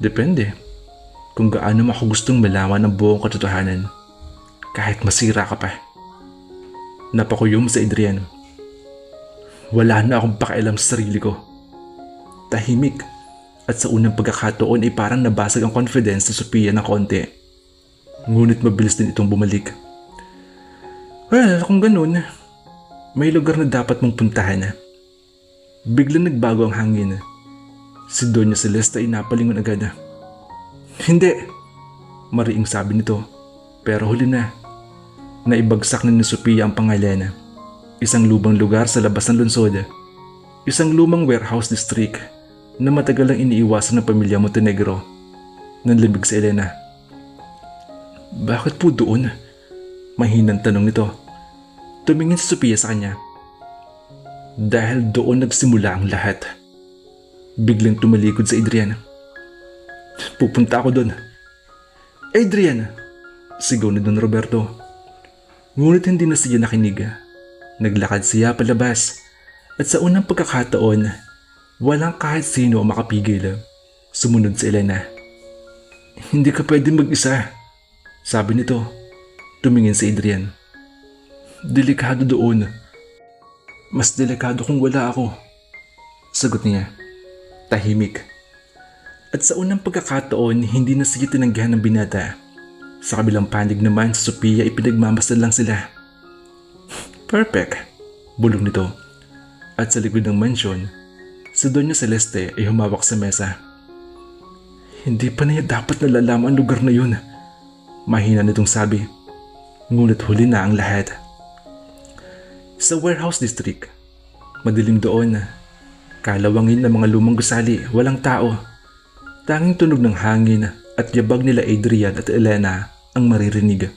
Depende kung gaano mo ako gustong malaman ang buong katotohanan, kahit masira ka pa. Napakuyom si Adrian. Wala na akong pakialam sa sarili ko. Tahimik, at sa unang pagkakataon ay parang nabasag ang confidence ni Sophia ng konti. Ngunit mabilis din itong bumalik. Well, kung ganun, may lugar na dapat mong puntahan. Biglang nagbago ang hangin. Si Doña Celeste ay napalingon agad. Hindi, mariing sabi nito. Pero huli na, naibagsak na ni Sophia ang pangalan. Isang lubang lugar sa labas ng lungsod. Isang lumang warehouse district na matagal lang iniiwasan ng pamilya Montenegro. Nanlamig si Elena. Bakit po doon? Mahinang tanong nito. Tumingin si Sophia sa kanya. Dahil doon nagsimula ang lahat. Biglang tumalikod sa Adrian. Pupunta ako doon. Adrian! Sigaw ni Don Roberto. Ngunit hindi na siya nakinig. Naglakad siya palabas at sa unang pagkakataon, walang kahit sino ang makapigil. Sumunod si Elena. Hindi ka pwede mag-isa, sabi nito. Tumingin si Adrian. Delikado doon. Mas delikado kung wala ako, sagot niya. Tahimik. At sa unang pagkakataon, hindi na siya tinanggihan ng binata. Sa kabilang panig naman, sa Sophia ipinagmamasdan lang sila. Perfect, bulong nito. At sa likod ng mansyon, si Doña Celeste ay humawak sa mesa. Hindi pa niya dapat nalalaman ang lugar na yun, mahina nitong sabi. Ngunit huli na ang lahat. Sa warehouse district, madilim doon. Kalawangin ng mga lumang gusali, walang tao. Tanging tunog ng hangin at yabag nila Adrian at Elena ang maririnig.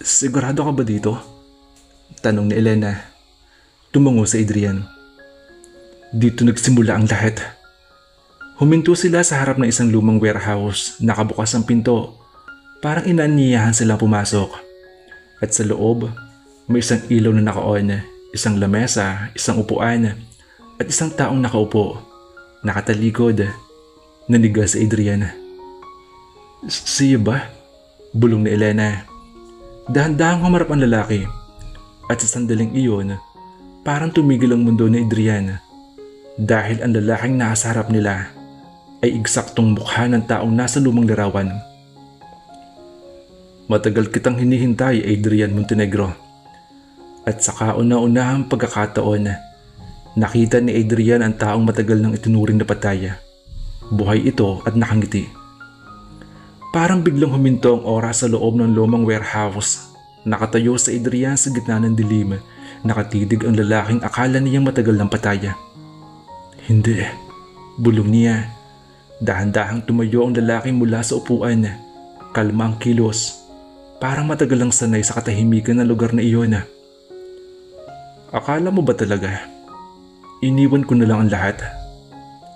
Sigurado ka ba dito? Tanong ni Elena. Tumango si Adrian. Dito nagsimula ang lahat. Huminto sila sa harap ng isang lumang warehouse. Nakabukas ang pinto. Parang inaanyayahan silang pumasok. At sa loob, may isang ilaw na naka-on, isang lamesa, isang upuan, at isang taong nakaupo, nakatalikod. Nanigas si Adrian. Siya ba? Bulong ni Elena. Dahan-dahang humarap ang lalaki. At sa sandaling iyon, parang tumigil ang mundo ni Adrian. Dahil ang lalaking nasa harap nila ay eksaktong mukha ng taong nasa lumang larawan. Matagal kitang hinihintay, Adrian Montenegro. At sa kauna-unahang pagkakataon, nakita ni Adrian ang taong matagal nang itinuring na patay. Buhay ito at nakangiti. Parang biglang huminto ang oras sa loob ng lumang warehouse. Nakatayo sa Adrian sa gitna ng dilim. Nakatidig ang lalaking akala niyang matagal ng patay. Hindi, bulong niya. Dahan-dahang tumayo ang lalaki mula sa upuan. Kalma ang kilos. Parang matagal lang sanay sa katahimikan ng lugar na iyon. Akala mo ba talaga? Iniwan ko na lang ang lahat?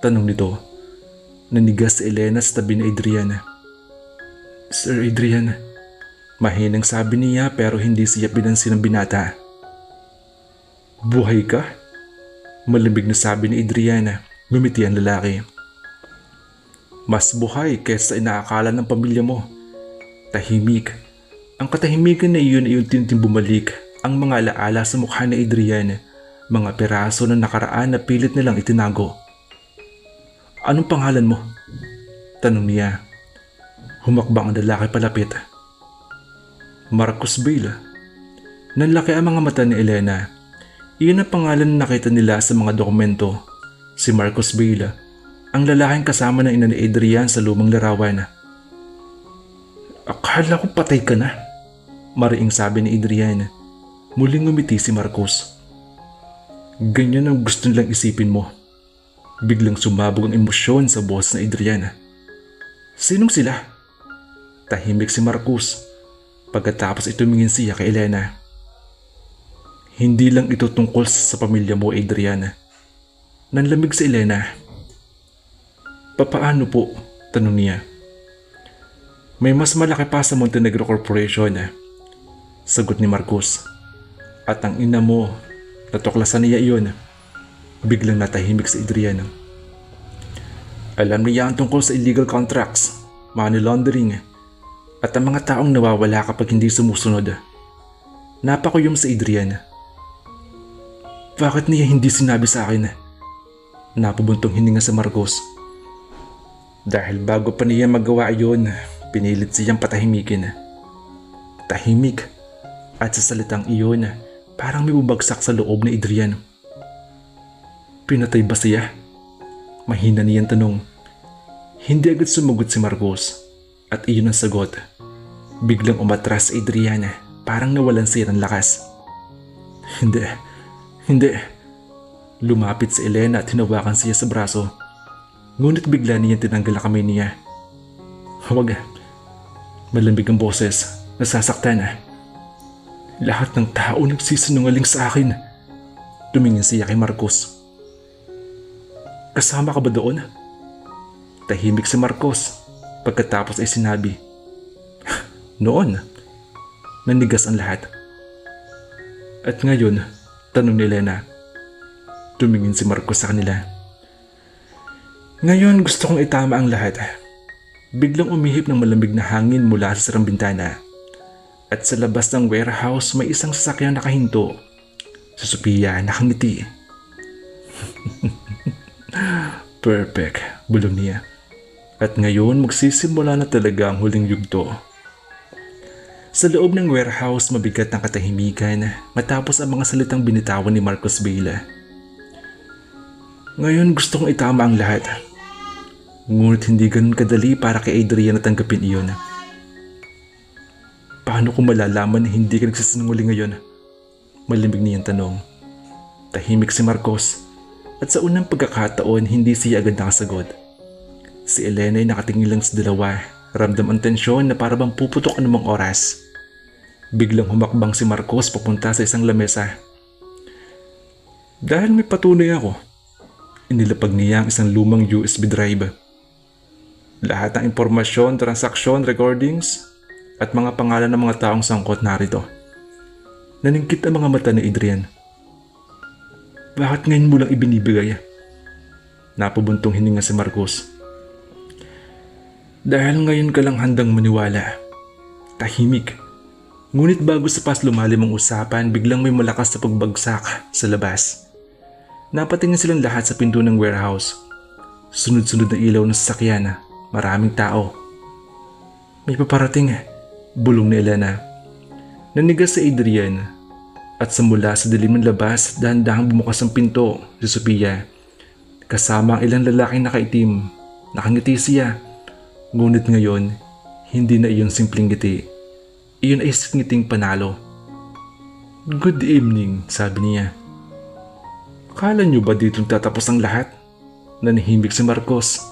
Tanong nito. Nanigas si Elena sa tabi ni Adrian. Sir Adrian, mahinang sabi niya pero hindi siya pinansin ng binata. Buhay ka? Malamig na sabi ni Adrian. Ngumiti ang lalaki. Mas buhay kaysa inaakala ng pamilya mo. Tahimik. Ang katahimikan na iyon ay unti-unting bumalik ang mga alaala sa mukha ni Adrian. Mga piraso ng nakaraan na pilit nilang itinago. Anong pangalan mo? Tanong niya. Humakbang ang lalaki palapit. Marcos Bale. Nanlaki ang mga mata ni Elena. Iyon ang pangalan na nakita nila sa mga dokumento. Si Marcos Bale, ang lalaking kasama ng ina ni Adrian sa lumang larawan. Akala ko patay ka na, mariing sabi ni Adrian. Muling ngumiti si Marcos. Ganyan ang gusto nilang isipin mo. Biglang sumabog ang emosyon sa boses ni Adrian. Sinong sila? Tahimik si Marcos. Pagkatapos tumingin siya kay Elena. Hindi lang ito tungkol sa pamilya mo, Adrian. Nanlamig si Elena. Papaano po? Tanong niya. May mas malaki pa sa Montenegro Corporation. Sagot ni Marcos. At ang ina mo, natuklasan niya iyon. Biglang natahimik si Adrian. Alam niya ang tungkol sa illegal contracts, money laundering, at ang mga taong nawawala kapag hindi sumusunod. Napakuyom si Adrian. Bakit niya hindi sinabi sa akin? Napubuntong hininga sa Marcos. Dahil bago pa niya magawa iyon, pinilit siyang patahimikin. Tahimik at sa salitang iyon, parang may bumagsak sa loob ni Adrian. Pinatay ba siya? Mahina niyang tanong. Hindi agad sumagot si Marcos at iyon ang sagot. Biglang umatras si Adriana, parang nawalan siya ng lakas. Hindi, hindi. Lumapit si Elena at hinawakan siya sa braso. Ngunit bigla niya tinanggal ang kamay niya. Huwag. Malamig ang boses. Nasasaktan. Lahat ng tao nagsisinungaling sa akin. Tumingin siya kay Marcos. Kasama ka ba doon? Tahimik si Marcos. Pagkatapos ay sinabi. Noon. Nanigas ang lahat. At ngayon, tanong ni Elena. Tumingin si Marcos sa kanila. Ngayon gusto kong itama ang lahat. Biglang umihip ng malamig na hangin mula sa sarang bintana. At sa labas ng warehouse may isang sasakyang nakahinto. Si Sophia nakangiti. Perfect, bulong niya. At ngayon magsisimula na talaga ang huling yugto. Sa loob ng warehouse mabigat ang katahimikan matapos ang mga salitang binitawan ni Marcos Vela. Ngayon gusto kong itama ang lahat. Ngunit hindi ganun kadali para kay Adrian na tanggapin iyon. Paano ko malalaman na hindi ka nagsisinungaling ngayon? Malimig niyang tanong. Tahimik si Marcos at sa unang pagkakataon hindi siya agad nakasagot. Si Elena ay nakatingin lang sa dalawa, ramdam ang tensyon na parang puputok anumang oras. Biglang humakbang si Marcos papunta sa isang lamesa. Dahil may patunay ako, inilapag niya ang isang lumang USB drive. Lahat ng impormasyon, transaksyon, recordings, at mga pangalan ng mga taong sangkot narito. Naningkit ang mga mata ni Adrian. Bakit ngayon mo lang ibinibigay? Napabuntong hininga si Marcos. Dahil ngayon ka lang handang maniwala. Tahimik. Ngunit bago sa pas lumalim ang usapan, biglang may malakas na pagbagsak sa labas. Napatingin silang lahat sa pinto ng warehouse. Sunod-sunod na ilaw ng sasakyan. Maraming tao. May paparating, bulong ni Elena. Nanigas si Adrian at mula sa dilim ng labas dahan-dahang bumukas ang pinto si Sophia. Kasama ang ilang lalaking nakaitim. Nakangiti siya. Ngunit ngayon, hindi na iyon simpleng ngiti. Iyon ay ngiting panalo. Good evening, sabi niya. Akala niyo ba dito tatapos ang lahat? Nanihimik si Marcos.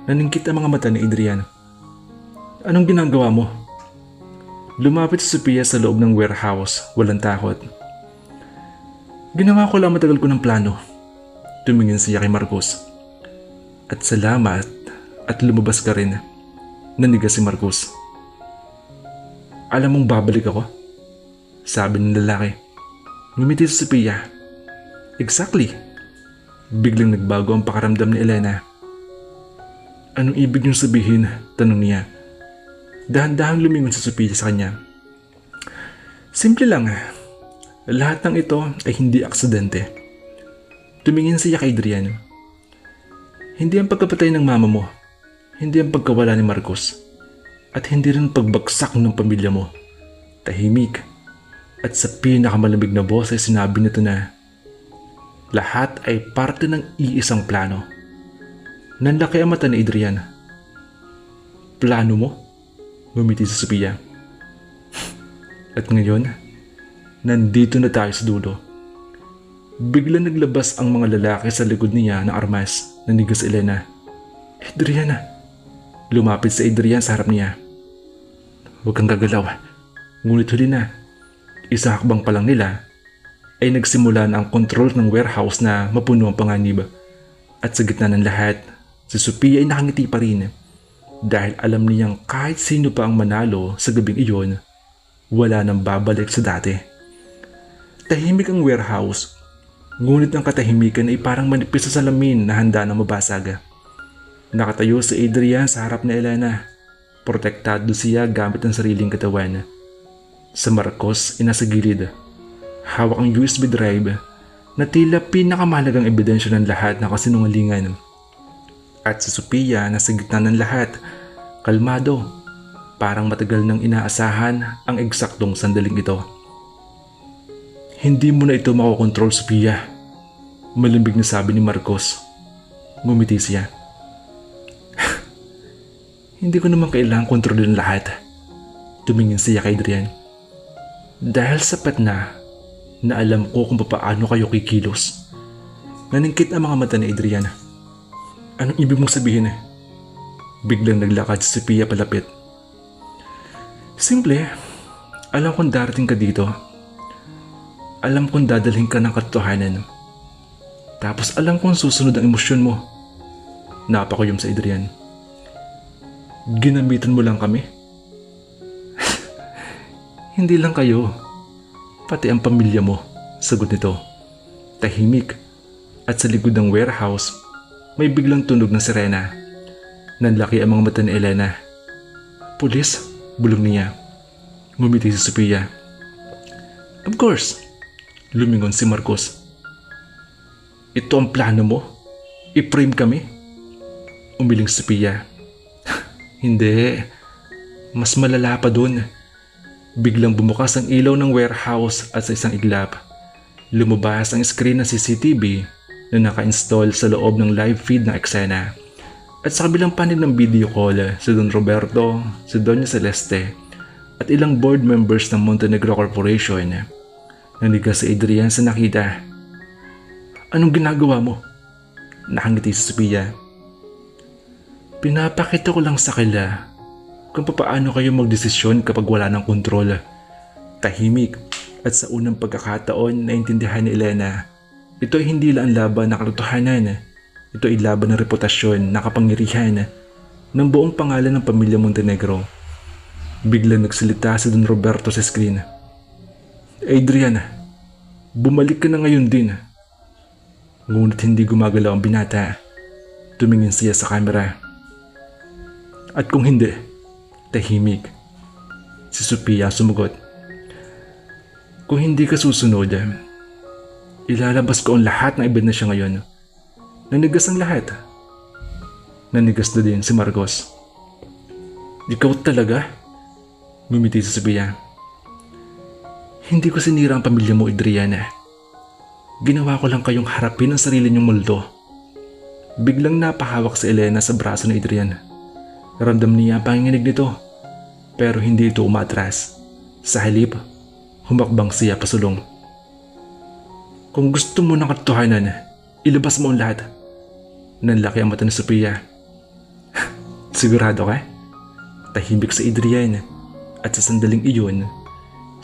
Naningkit ang mga mata ni Adrian. Anong ginagawa mo? Lumapit si Sophia sa loob ng warehouse, walang takot. Ginawa ko lang matagal ko ng plano. Tumingin siya kay Marcos. At salamat at lumabas ka rin. Nanigas si Marcos. Alam mong babalik ako? Sabi ng lalaki. Ngumiti si Sophia. Exactly. Biglang nagbago ang pakaramdam ni Elena. Anong ibig niyong sabihin? Tanong niya. Dahan-dahang lumingon si Sophia sa kanya. Simple lang. Lahat ng ito ay hindi aksidente. Tumingin siya kay Adrian. Hindi ang pagkapatay ng mama mo. Hindi ang pagkawala ni Marcos. At hindi rin pagbagsak ng pamilya mo. Tahimik. At sa pinakamalamig na boses ay sinabi nito na lahat ay parte ng iisang plano. Nanlaki ang mata ni Adrian. Plano mo? Ngumiti si Sophia. At ngayon, nandito na tayo sa dulo. Bigla naglabas ang mga lalaki sa likod niya ng armas. Nanigas si Elena. Adriana. Lumapit si Adrian sa harap niya. Huwag kang gagalaw. Ngunit huli na. Isang hakbang pa lang nila ay nagsimula na ang kontrol ng warehouse na mapuno ang panganib. At sa gitna ng lahat, si Sophia ay nakangiti pa rin dahil alam niyang kahit sino pa ang manalo sa gabing iyon, wala nang babalik sa dati. Tahimik ang warehouse, ngunit ang katahimikan ay parang manipis sa salamin na handa na mabasag. Nakatayo si Adrian sa harap ni Elena. Protektado siya gamit ang sariling katawan. Sa Marcos ay nasa gilid. Hawak ang USB drive na tila pinakamahalagang ebidensya ng lahat ng kasinungalingan. At si Sophia nasa gitna ng lahat, kalmado, parang matagal nang inaasahan ang eksaktong sandaling ito. Hindi mo na ito makokontrol, Sophia. Malamig na sabi ni Marcos. Ngumiti siya. Hindi ko naman kailangang kontrolin lahat. Tumingin siya kay Adrian. Dahil sapat na alam ko kung paano kayo kikilos. Naningkit ang mga mata ni Adrian. Anong ibig mong sabihin? Biglang naglakad si Sophia palapit. Simple, alam kong darating ka dito. Alam kong dadalhin ka ng katotohanan. Tapos alam kong susunod ang emosyon mo. Napakuyom sa Adrian. Ginamitan mo lang kami? Hindi lang kayo, pati ang pamilya mo, sagot nito. Tahimik, at sa likod ng warehouse, may biglang tunog ng sirena. Nanlaki ang mga mata ni Elena. Pulis, bulong niya. Ngumiti si Sophia. Of course, lumingon si Marcos. Ito ang plano mo? I-frame kami? Umiling si Sophia. Hindi, mas malala pa dun. Biglang bumukas ang ilaw ng warehouse at sa isang iglap, lumabas ang screen ng CCTV na naka-install sa loob ng live feed ng eksena. At sa kabilang panig ng video call, si Don Roberto, si Doña Celeste, at ilang board members ng Montenegro Corporation. Nanigas si Adrian sa nakita. Anong ginagawa mo? Nakangiti si Sophia. Pinapakita ko lang sa kanila kung paano kayo magdesisyon kapag wala ng kontrol. Tahimik at sa unang pagkakataon naintindihan ni Elena, ito ay hindi lang laban ng katotohanan. Ito ay laban ng reputasyon, ng kapangyarihan, ng buong pangalan ng pamilya Montenegro. Biglang nagsalita si Don Roberto sa screen. Adrian, bumalik ka na ngayon din. Ngunit hindi gumagalaw ang binata. Tumingin siya sa camera. At kung hindi, tahimik. Si Sophia sumagot. Kung hindi ka susunod, ilalabas ko ang lahat ng ebidensya ngayon. Nanigas ang lahat. Nanigas na din si Marcos. Ikaw talaga? Ngumiti si Sophia. Hindi ko sinira ang pamilya mo, Adriana. Ginawa ko lang kayong harapin ang sarili niyong multo. Biglang napahawak si Elena sa braso ni Adrian. Ramdam niya ang panginginig nito, pero hindi ito umatras. Sa halip, humakbang siya pasulong. Kung gusto mo ng katotohanan, ilabas mo ang lahat. Nanlaki ang mata ni Sophia. Sigurado ka? Tahimik si Adrian, at sa sandaling iyon,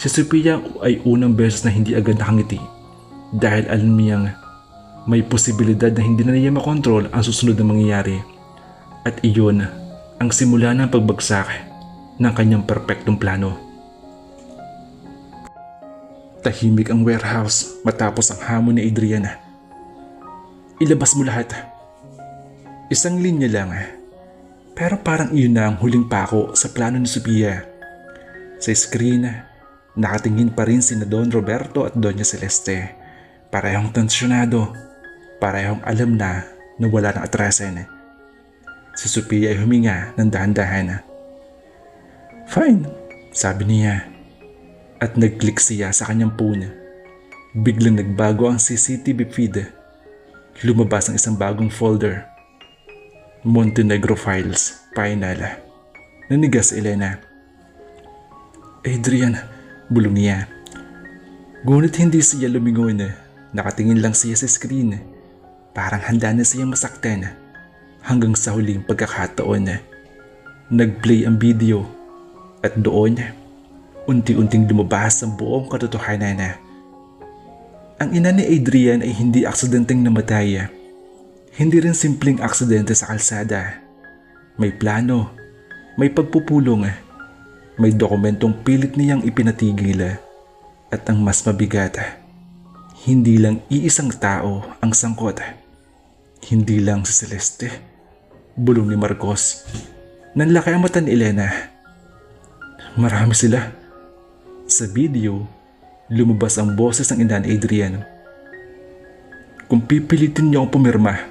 si Sophia ay unang beses na hindi agad nakangiti dahil alam niyang may posibilidad na hindi na niya makontrol ang susunod na mangyayari. At iyon ang simula ng pagbagsak ng kanyang perpektong plano. Tahimik ang warehouse matapos ang hamon ni Adrian. Ilabas mo lahat. Isang linya lang, pero parang iyon na ang huling pako sa plano ni Sophia. Sa screen, nakatingin pa rin sina Don Roberto at Doña Celeste. Parehong tensyonado, parehong alam na wala ng atrasan. Si Sophia ay huminga ng dahan-dahan. Fine, sabi niya. At nag-click siya sa kanyang phone. Biglang nagbago ang CCTV feed. Lumabas ang isang bagong folder. Montenegro Files, Final. Nanigas si Elena. Adrian, bulong niya. Ngunit hindi siya lumingon. Nakatingin lang siya sa screen. Parang handa na siya masaktan. Hanggang sa huling pagkakataon, nag-play ang video at doon, unti-unting lumabas ang buong katotohanan. Ang ina ni Adrian ay hindi aksidenteng namatay. Hindi rin simpleng aksidente sa kalsada. May plano, may pagpupulong, may dokumentong pilit niyang ipinatigil. At ang mas mabigat, hindi lang iisang tao ang sangkot. Hindi lang si Celeste. Bulong ni Marcos. Nanlaki ang mata ni Elena. Marami sila. Sa video, lumabas ang boses ng ina ni Adrian. Kung pipilitin niyo akong pumirma,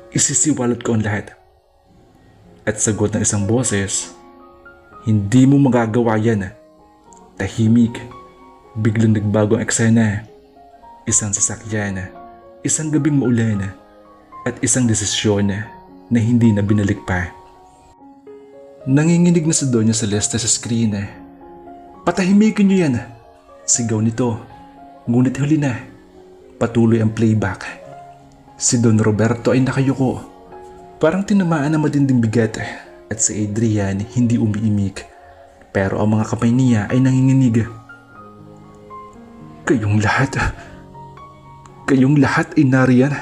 isisiwalat ko ang lahat. At sagot ng isang boses, hindi mo magagawa yan. Tahimik. Biglang nagbago ang eksena. Isang sasakyan, isang gabing maulan, at isang desisyon na hindi na binalik pa. Nanginginig na si Doña Celeste sa screen. Patahimikin niyo yan! Sigaw nito. Ngunit huli na. Patuloy ang playback. Si Don Roberto ay nakayuko. Parang tinamaan ng matinding bigat at si Adrian hindi umiimik. Pero ang mga kamay niya ay nanginginig. Kayong lahat ay nariyan.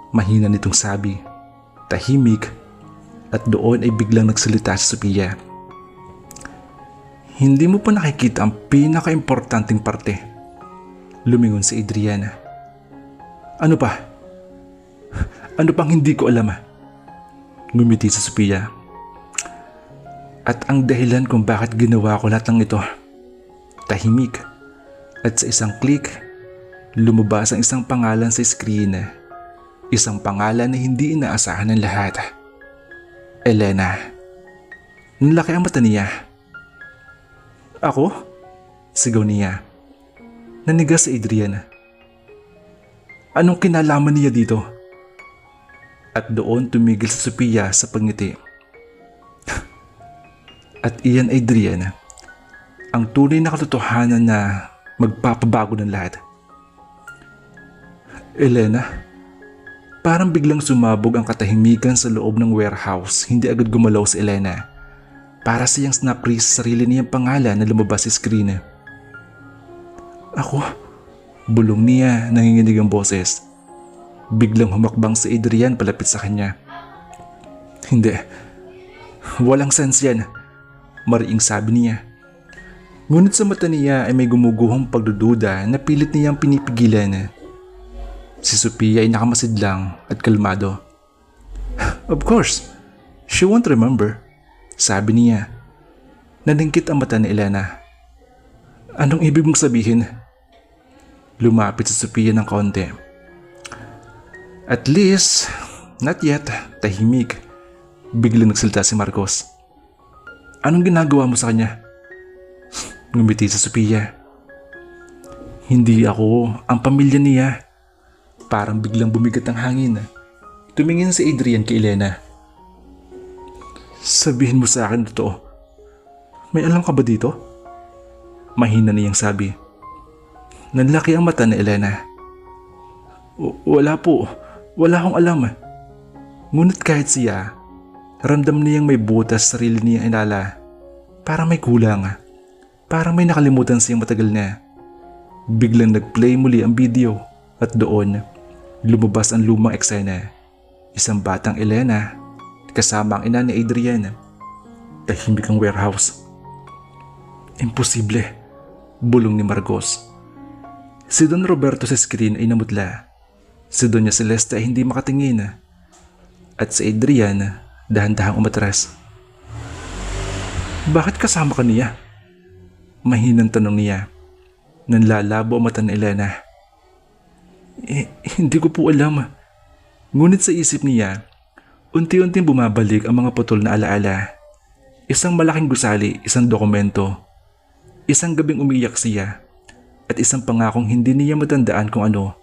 Mahina nitong sabi. Tahimik at doon ay biglang nagsalita si Sophia. Hindi mo pa nakikita ang pinaka-importanting parte. Lumingon si Adrian. Ano pa? Ano pang hindi ko alam? Ngumiti si Sophia. At ang dahilan kung bakit ginawa ko lahat ng ito. Tahimik. At sa isang click, lumabas ang isang pangalan sa screen. Isang pangalan na hindi inaasahan ng lahat. Elena. Nalaki ang mata niya. Ako? Sigaw niya. Nanigas si Adrian. Anong kinalaman niya dito? At doon tumigil si Sophia sa pagngiti. At iyan, Adrian, ang tunay na katotohanan na magpapabago ng lahat. Elena, parang biglang sumabog ang katahimikan sa loob ng warehouse. Hindi agad gumalaw si Elena. Para siyang snap-freeze sa sarili niyang pangalan na lumabas sa screen. Ako? Bulong niya, nanginginig ang boses. Biglang humakbang si Adrian palapit sa kanya. Hindi. Walang sense yan. Mariing sabi niya. Ngunit sa mata niya ay may gumuguhong pagdududa na pilit niyang pinipigilan. Si Sophia ay nakamasid lang at kalmado. Of course, she won't remember. Sabi niya. Naningkit ang mata ni Elena. Anong ibig mong sabihin? Lumapit si Sophia ng kaunti. At least, not yet, tahimik. Biglang nagsalita si Marcos. Anong ginagawa mo sa kanya? Ngumiti si Sophia. Hindi ako, ang pamilya niya. Parang biglang bumigat ang hangin. Tumingin si Adrian kay Elena. Sabihin mo sa akin totoo. May alam ka ba dito? Mahina niyang sabi. Nanlaki ang mata ni Elena. Wala po. Wala akong alam. Ngunit kahit siya, ramdam niyang may butas sa sarili niyang inala. Parang may kulang. Parang may nakalimutan siyang matagal na. Biglang nag-play muli ang video at doon lumabas ang lumang eksena. Isang batang Elena kasama ang ina ni Adrian. Tahimik ang warehouse. Imposible, bulong ni Marcos. Si Don Roberto sa screen ay namutla. Si Doña Celeste ay hindi makatingin. At si Adrian dahan-dahang umatras. Bakit kasama ka niya? Mahinang tanong niya. Nanlalabo ang mata ni Elena. Hindi ko po alam. Ngunit sa isip niya, unti-unting bumabalik ang mga putol na alaala. Isang malaking gusali, isang dokumento. Isang gabing umiyak siya. At isang pangakong hindi niya matandaan kung ano.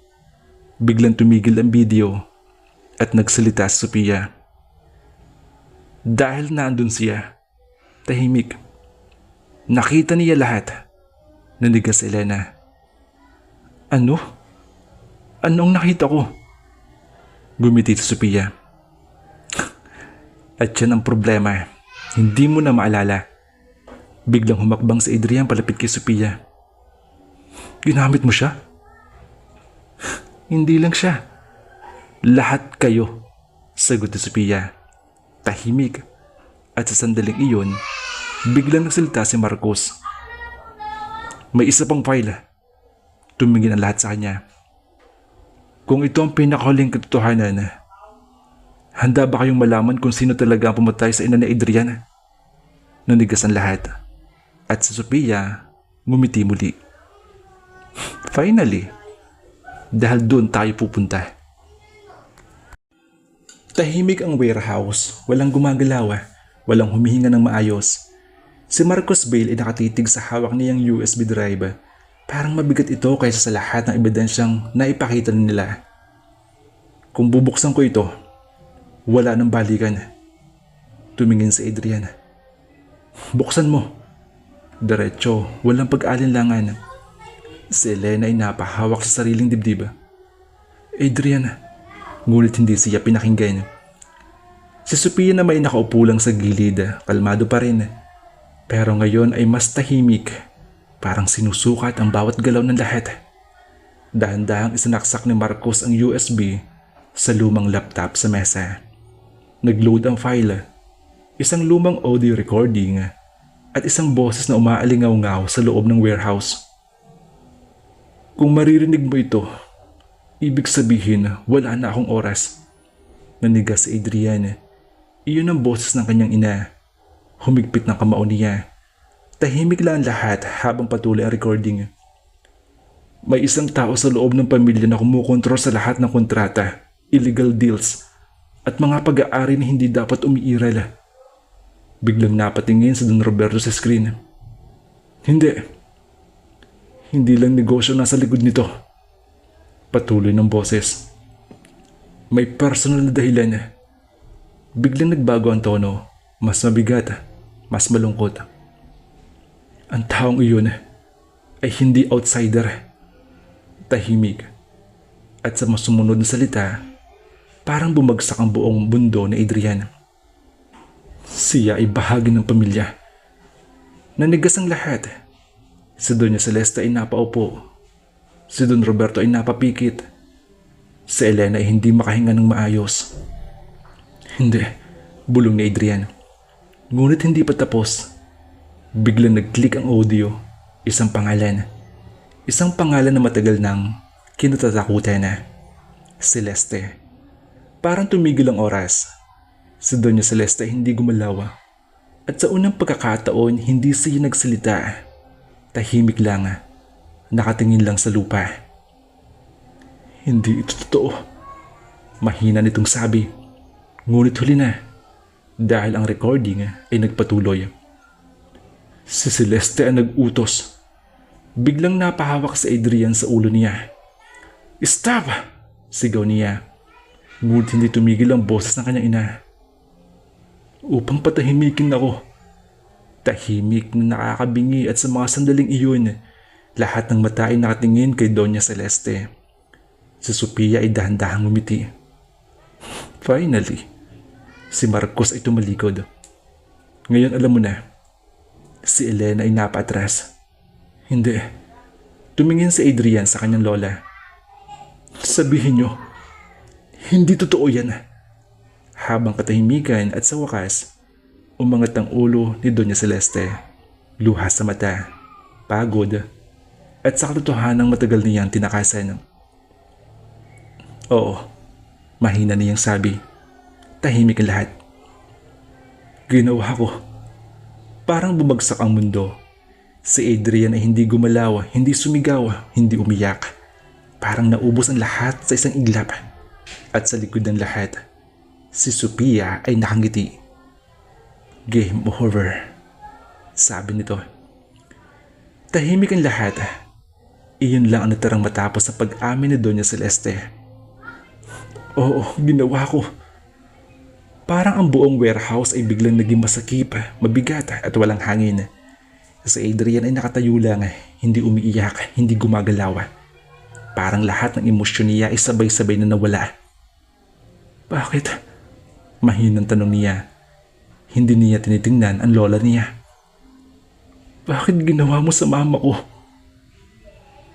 Biglang tumigil ang video at nagsalita si Sophia. Dahil naandun siya, tahimik. Nakita niya lahat. Nanigas Elena. Ano? Anong nakita ko? Gumiti si Sophia. At yan ang problema. Hindi mo na maalala. Biglang humakbang si Adrian palapit kay Sophia. Ginamit mo siya? Hindi lang siya. Lahat kayo. Sagot ni Sophia. Tahimik. At sa sandaling iyon, biglang nagsalita si Marcos. May isa pang file. Tumingin ang lahat sa kanya. Kung ito ang pinakahuling katotohanan, handa ba kayong malaman kung sino talaga ang pumatay sa ina ni Adrian? Nanigas ang lahat. At si Sophia, ngumiti muli. Finally, dahil doon tayo pupunta. Tahimik ang warehouse, walang gumagalaw, walang humihinga ng maayos. Si Marcos Bale ay nakatitig sa hawak niyang USB drive. Parang mabigat ito kaysa sa lahat ng ebidensyang naipakita nila. Kung bubuksan ko ito, wala nang balikan. Tumingin si Adrian. Buksan mo. Diretso, walang pag-alinlangan. Si Elena ay napahawak sa sariling dibdib. Adrian, ngunit hindi siya pinakinggan. Si Sophia na may nakaupo lang sa gilid, kalmado pa rin. Pero ngayon ay mas tahimik, parang sinusukat ang bawat galaw ng lahat. Dahan-dahang isinaksak ni Marcos ang USB sa lumang laptop sa mesa. Nag-load ang file, isang lumang audio recording at isang boses na umaalingaw-ngaw sa loob ng warehouse. Kung maririnig mo ito, ibig sabihin wala na akong oras. Nanigas si Adrian. Iyon ang boses ng kanyang ina. Humigpit ng kamao niya. Tahimik lang ang lahat habang patuloy ang recording. May isang tao sa loob ng pamilya na kumukontrol sa lahat ng kontrata, illegal deals, at mga pag-aari na hindi dapat umiiral. Biglang napatingin sa Don Roberto sa screen. Hindi lang negosyo nasa likod nito. Patuloy ng boses. May personal na dahilan. Biglang nagbago ang tono, mas mabigat, mas malungkot. Ang taong iyon ay hindi outsider. Tahimik. At sa masumunod na salita, parang bumagsak ang buong mundo ni Adrian. Siya ay bahagi ng pamilya. Nanigas ang lahat. Si Doña Celeste ay napaupo. Si Don Roberto ay napapikit. Si Elena ay hindi makahinga ng maayos. Hindi, bulong ni Adrian. Ngunit hindi pa tapos. Biglang nag-click ang audio. Isang pangalan. Isang pangalan na matagal nang kinatatakutan na. Celeste. Parang tumigil ang oras. Si Doña Celeste ay hindi gumalaw. At sa unang pagkakataon, hindi siya nagsalita. Tahimik lang. Nakatingin lang sa lupa. Hindi ito totoo. Mahina nitong sabi. Ngunit huli na. Dahil ang recording ay nagpatuloy. Si Celeste ang nag-utos. Biglang napahawak si Adrian sa ulo niya. Stop! Sigaw niya. Ngunit hindi tumigil ang boses ng kanyang ina. Upang patahimikin ako. Tahimik na nakakabingi at sa mga sandaling iyon, lahat ng mata ay nakatingin kay Doña Celeste. Si Sophia ay dahan-dahang ngumiti. Finally, si Marcos ay tumalikod. Ngayon alam mo na, si Elena ay napaatras. Hindi. Tumingin si Adrian sa kanyang lola. Sabihin niyo, hindi totoo yan. Habang katahimikan at sa wakas, umangat ang ulo ni Doña Celeste. Luha sa mata, pagod, at sa katotohanang matagal niyang tinakasan. Oo, mahina niyang sabi. Tahimik ang lahat. Ginawa ko. Parang bumagsak ang mundo. Si Adrian ay hindi gumalaw, hindi sumigaw, hindi umiyak. Parang naubos ang lahat sa isang iglap. At sa likod ng lahat, si Sophia ay nakangiti. Game over, sabi nito. Tahimik ang lahat. Iyon lang ang natarang matapos sa pag-amin ni Doña Celeste. Oo, ginawa ko. Parang ang buong warehouse ay biglang naging masakip, mabigat at walang hangin. Si Adrian ay nakatayo lang, hindi umiiyak, hindi gumagalaw. Parang lahat ng emosyon niya ay sabay-sabay na nawala. Bakit? Mahinang tanong niya. Hindi niya tinitingnan ang lola niya. Bakit ginawa mo sa mama ko?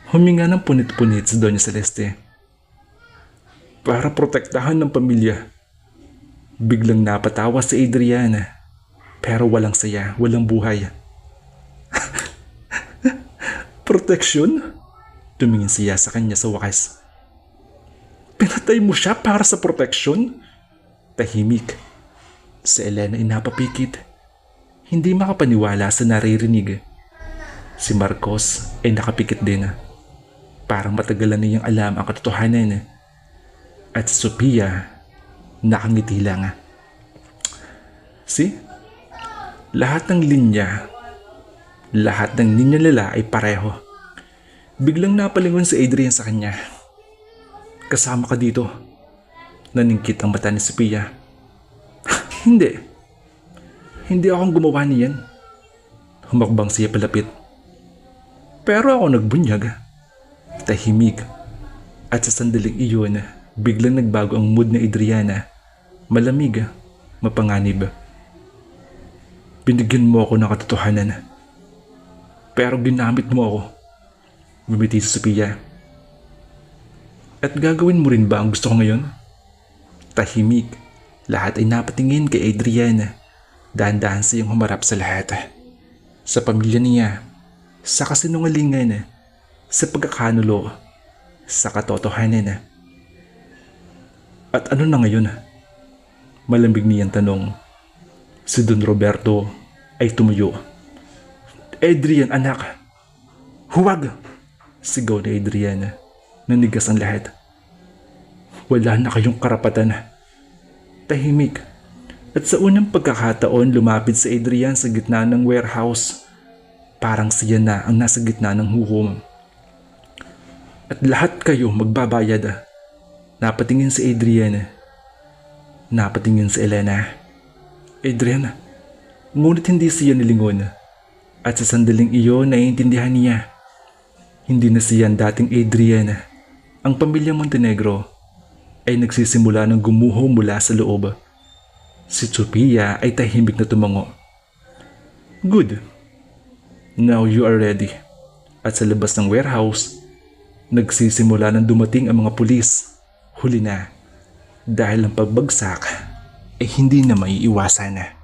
Huminga ng punit-punit si Doña Celeste. Para protektahan ng pamilya. Biglang napatawa si Adrian. Pero walang saya, walang buhay. Protection? Tumingin siya sa kanya sa wakas. Pinatay mo siya para sa protection? Tahimik. Si Elena ay napapikit. Hindi makapaniwala sa naririnig. Si Marcos ay nakapikit din. Parang matagalan niyang alam ang katotohanan. At si Sophia, nakangiti lang. See? Lahat ng linya nila ay pareho. Biglang napalingon si Adrian sa kanya. Kasama ka dito. Naningkit ang mata ni Sophia. Hindi. Hindi akong gumawa niyan. Humakbang siya palapit. Pero ako nagbunyag. Tahimik. At sa sandaling iyon, biglang nagbago ang mood ni Adriana. Malamig, mapanganib. Binigyan mo ako ng katotohanan. Pero ginamit mo ako. Bumiti si Sophia. At gagawin mo rin ba ang gusto ko ngayon? Tahimik. Lahat ay napatingin kay Adriana. Dahan-dahan siyang humarap sa lahat. Sa pamilya niya, sa kasinungalingan, sa pagkakanulo, sa katotohanan. At ano na ngayon? Malambig niyang tanong. Si Don Roberto ay tumuyo. Adrian, anak! Huwag! Sigaw ni Adriana. Nanigas ang lahat. Wala na kayong karapatan. Tahimik. At sa unang pagkakataon lumapit si Adrian sa gitna ng warehouse. Parang siya na ang nasa gitna ng hukom. At lahat kayo magbabayad. Napatingin si Adrian. Napatingin si Elena. Adrian, ngunit hindi siya nilingon. At sa sandaling iyon naiintindihan niya. Hindi na siya ang dating Adrian. Ang pamilyang Montenegro ay nagsisimula ng gumuho mula sa loob. Si Sophia ay tahimik na tumango. Good. Now you are ready. At sa labas ng warehouse, nagsisimula ng dumating ang mga pulis. Huli na. Dahil ang pagbagsak ay hindi na maiiwasan.